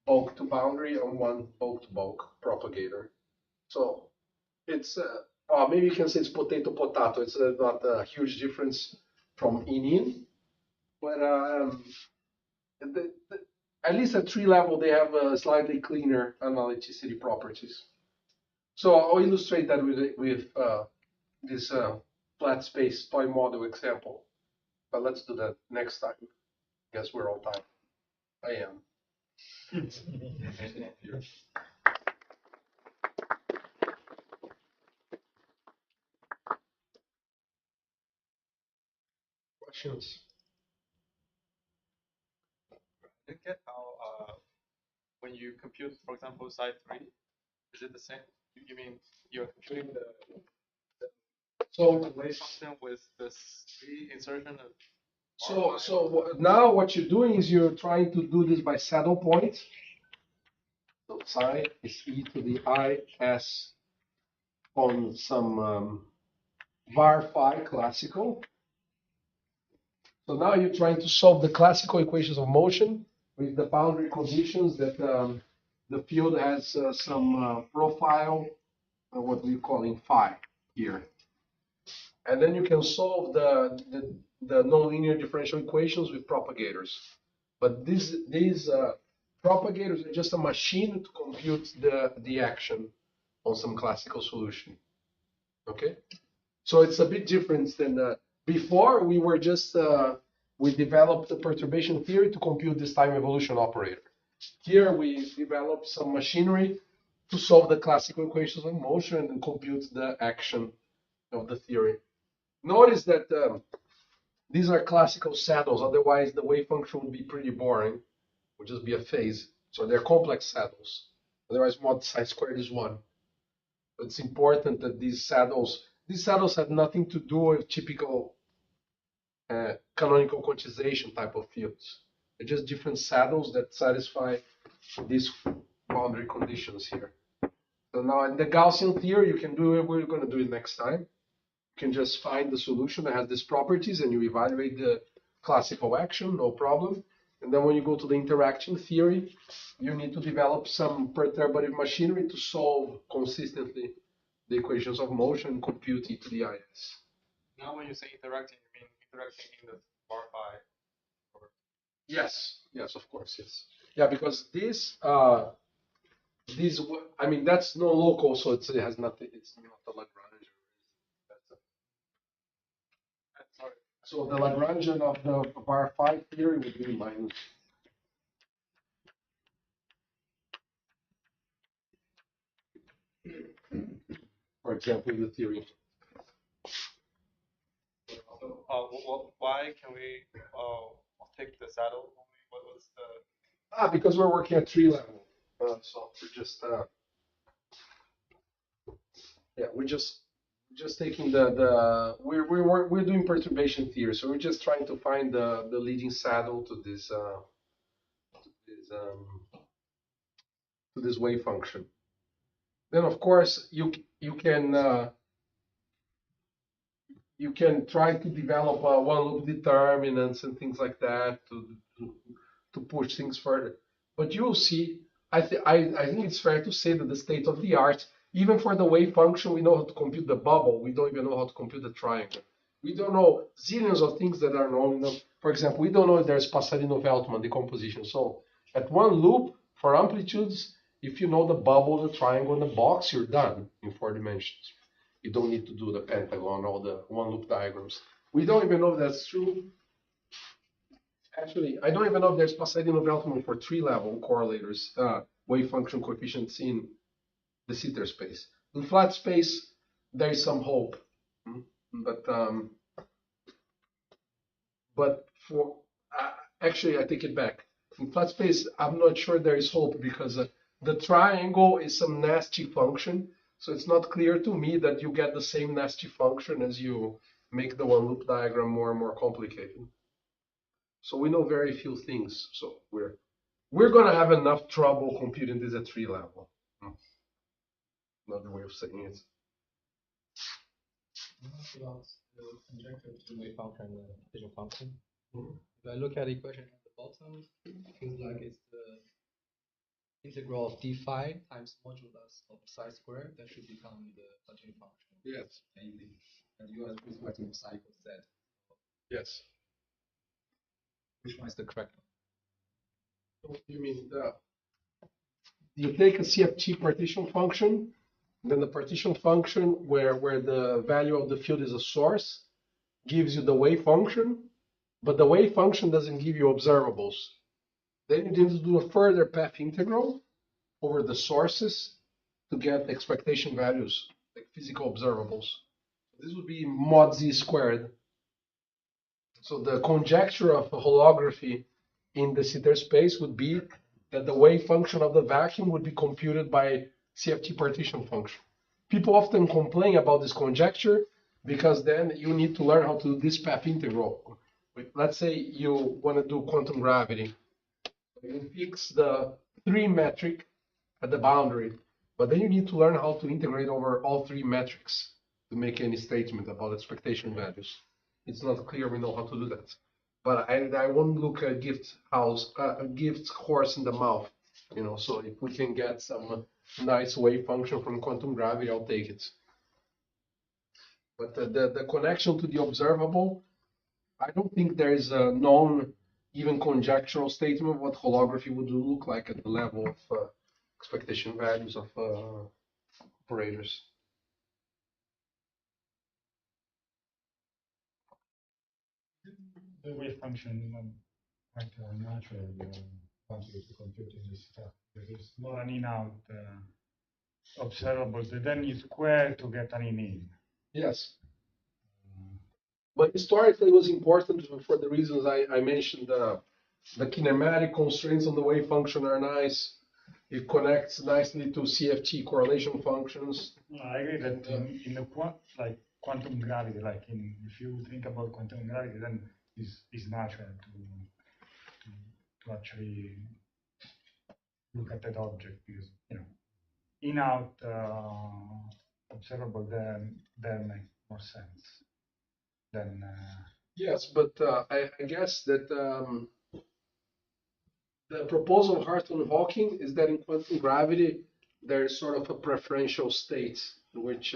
bulk to boundary and one bulk to bulk propagator. So it's maybe you can say it's potato potato. It's not a huge difference from in, but at least at tree level they have slightly cleaner analyticity properties. So I'll illustrate that with this flat space toy model example. But let's do that next time. Guess we're all time. I am. Questions? You get how when you compute, for example, psi 3, is it the same? You mean you're computing the So wave function with this 3 insertion of So now what you're doing is you're trying to do this by saddle point. So psi is e to the I s on some var phi classical. So now you're trying to solve the classical equations of motion with the boundary conditions that the field has some profile, what we call in phi here. And then you can solve the nonlinear differential equations with propagators. But these propagators are just a machine to compute the action on some classical solution. Okay? So it's a bit different than before. We were just we developed the perturbation theory to compute this time evolution operator. Here we developed some machinery to solve the classical equations of motion and compute the action of the theory. Notice that these are classical saddles. Otherwise, the wave function would be pretty boring. It would just be a phase. So they're complex saddles. Otherwise, mod psi squared is 1. It's important that these saddles have nothing to do with typical canonical quantization type of fields. They're just different saddles that satisfy these boundary conditions here. So now in the Gaussian theory, you can do it. We're going to do it next time. You can just find the solution that has these properties and you evaluate the classical action, no problem. And then when you go to the interaction theory, you need to develop some perturbative machinery to solve consistently the equations of motion and compute e to the is. Now, when you say interacting, you mean interacting in the bar phi? Yes, yes, of course, yes. Yeah, because this, I mean, that's no local, so it has nothing. It's not a Lagrangian. Sorry. So the Lagrangian of the bar phi theory would be minus. For example, the theory. So, why can we take the saddle only? What was the? Because we're working at tree level. So we're just we're just taking we're doing perturbation theory. So we're just trying to find the leading saddle to this wave function. Then of course you can try to develop one loop determinants and things like that to push things further. But you'll see, I think it's fair to say that the state of the art, even for the wave function, we know how to compute the bubble. We don't even know how to compute the triangle. We don't know zillions of things that are known. For example, we don't know if there's Passerino-Veltman decomposition. So at one loop for amplitudes, if you know the bubble, the triangle, and the box, you're done in 4 dimensions. You don't need to do the pentagon or the one loop diagrams. We don't even know if that's true. Actually, I don't even know if there's Passerino-Veltman for 3-level correlators, wave function coefficients in the Sitter space. In flat space, there is some hope, but for actually, I take it back. In flat space, I'm not sure there is hope because the triangle is some nasty function. So it's not clear to me that you get the same nasty function as you make the one loop diagram more and more complicated. So we know very few things. So we're going to have enough trouble computing this at 3 level. Another way of saying it. About the conjecture to wave function and the visual function. If I look at the equation at the bottom, it feels like it's the integral of d phi times modulus of psi squared that should become the continuous function. Yes. And you are respecting psi equals z. Yes. Which one is the correct one? You mean you take a CFT partition function, then the partition function where the value of the field is a source gives you the wave function, but the wave function doesn't give you observables. Then you need to do a further path integral over the sources to get expectation values, like physical observables. This would be mod z squared. So the conjecture of a holography in the Sitter space would be that the wave function of the vacuum would be computed by CFT partition function. People often complain about this conjecture because then you need to learn how to do this path integral. let's say you want to do quantum gravity. You fix the 3 metric at the boundary, but then you need to learn how to integrate over all 3 metrics to make any statement about expectation values. It's not clear we know how to do that. But I won't look at gift horse in the mouth, so if we can get some nice wave function from quantum gravity, I'll take it. But the connection to the observable, I don't think there is a known, even conjectural statement of what holography would look like at the level of expectation values of operators. The wave function quite natural contribute to computing this stuff. There's not an in-out observable. Then you square to get an in. Yes. But historically, it was important for the reasons I mentioned. The kinematic constraints on the wave function are nice. It connects nicely to CFT correlation functions. I agree that in the quantum gravity, if you think about quantum gravity, then it's natural to actually look at that object because in-out observable then make more sense than. Yes, but I guess that the proposal of Hartle and Hawking is that in quantum gravity, there's sort of a preferential state in which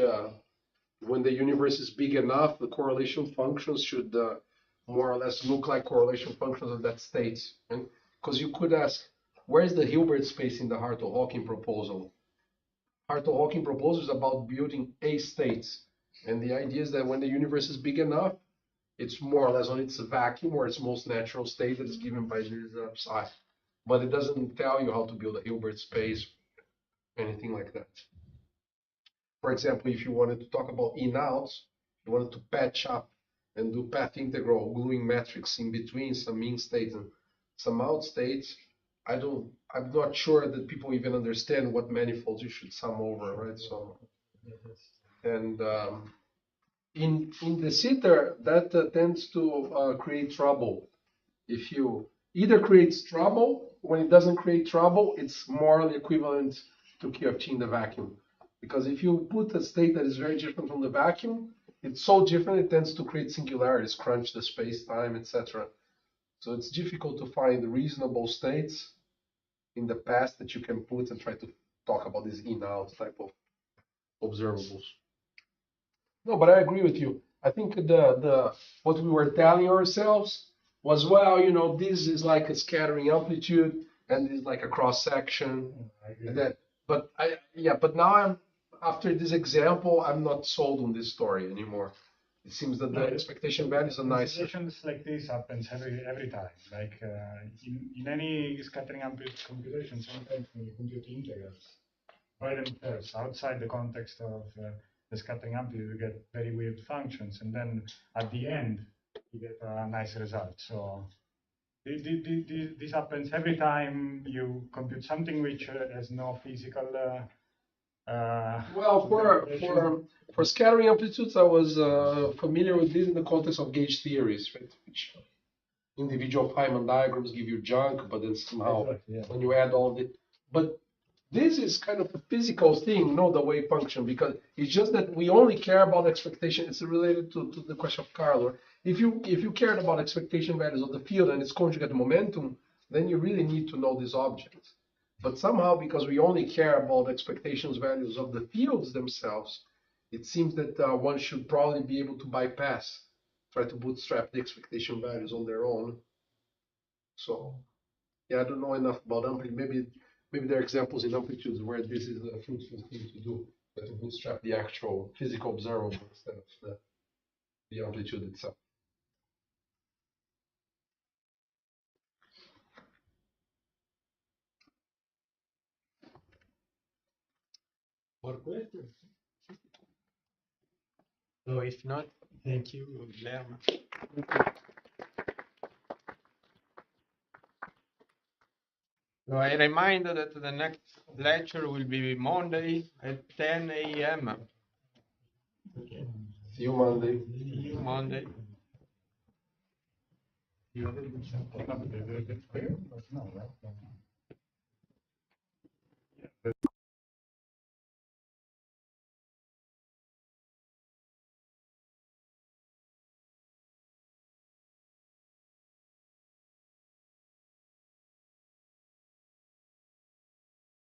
when the universe is big enough, the correlation functions should more or less look like correlation functions of that state. And because you could ask, where's the Hilbert space in the Hartle-Hawking proposal? Hartle-Hawking proposal is about building A states. And the idea is that when the universe is big enough, it's more or less on its vacuum or its most natural state that is given by this psi. But it doesn't tell you how to build a Hilbert space, anything like that. For example, if you wanted to talk about in-outs, you wanted to patch up and do path integral gluing metrics in between some in states and some out states, I'm not sure that people even understand what manifolds you should sum over, right? So, and in the sitter, that tends to create trouble. If you either creates trouble, when it doesn't create trouble, it's morally equivalent to QFT in the vacuum. Because if you put a state that is very different from the vacuum, it's so different it tends to create singularities, crunch the space-time, etc. So it's difficult to find reasonable states in the past that you can put and try to talk about these in-out type of observables. No, but I agree with you. I think the what we were telling ourselves was, well, this is like a scattering amplitude and this is like a cross section. And that, but now after this example, I'm not sold on this story anymore. It seems that the expectation values are nice. Situations like this happens every time. Like in any scattering amplitude computation, sometimes when you compute integrals by themselves outside the context of the scattering amplitude, you get very weird functions, and then at the end you get a nice result. So this happens every time you compute something which has no physical. Well, for scattering amplitudes, I was familiar with this in the context of gauge theories, right? Which individual Feynman diagrams give you junk, but then somehow when you add all the, but this is kind of a physical thing, not the wave function, because it's just that we only care about expectation. It's related to the question of Carlo. If you cared about expectation values of the field and its conjugate momentum, then you really need to know these objects. But somehow, because we only care about expectations values of the fields themselves, it seems that one should probably be able to bypass, try to bootstrap the expectation values on their own. So, yeah, I don't know enough about amplitude. Maybe there are examples in amplitudes where this is a fruitful thing to do, but to bootstrap the actual physical observable instead of the amplitude itself. More questions? So if not, thank you, Guilherme. So I remind that the next lecture will be Monday at 10 a.m. See you Monday. See you Monday. You have a good sense. No, but is it clear? No, right?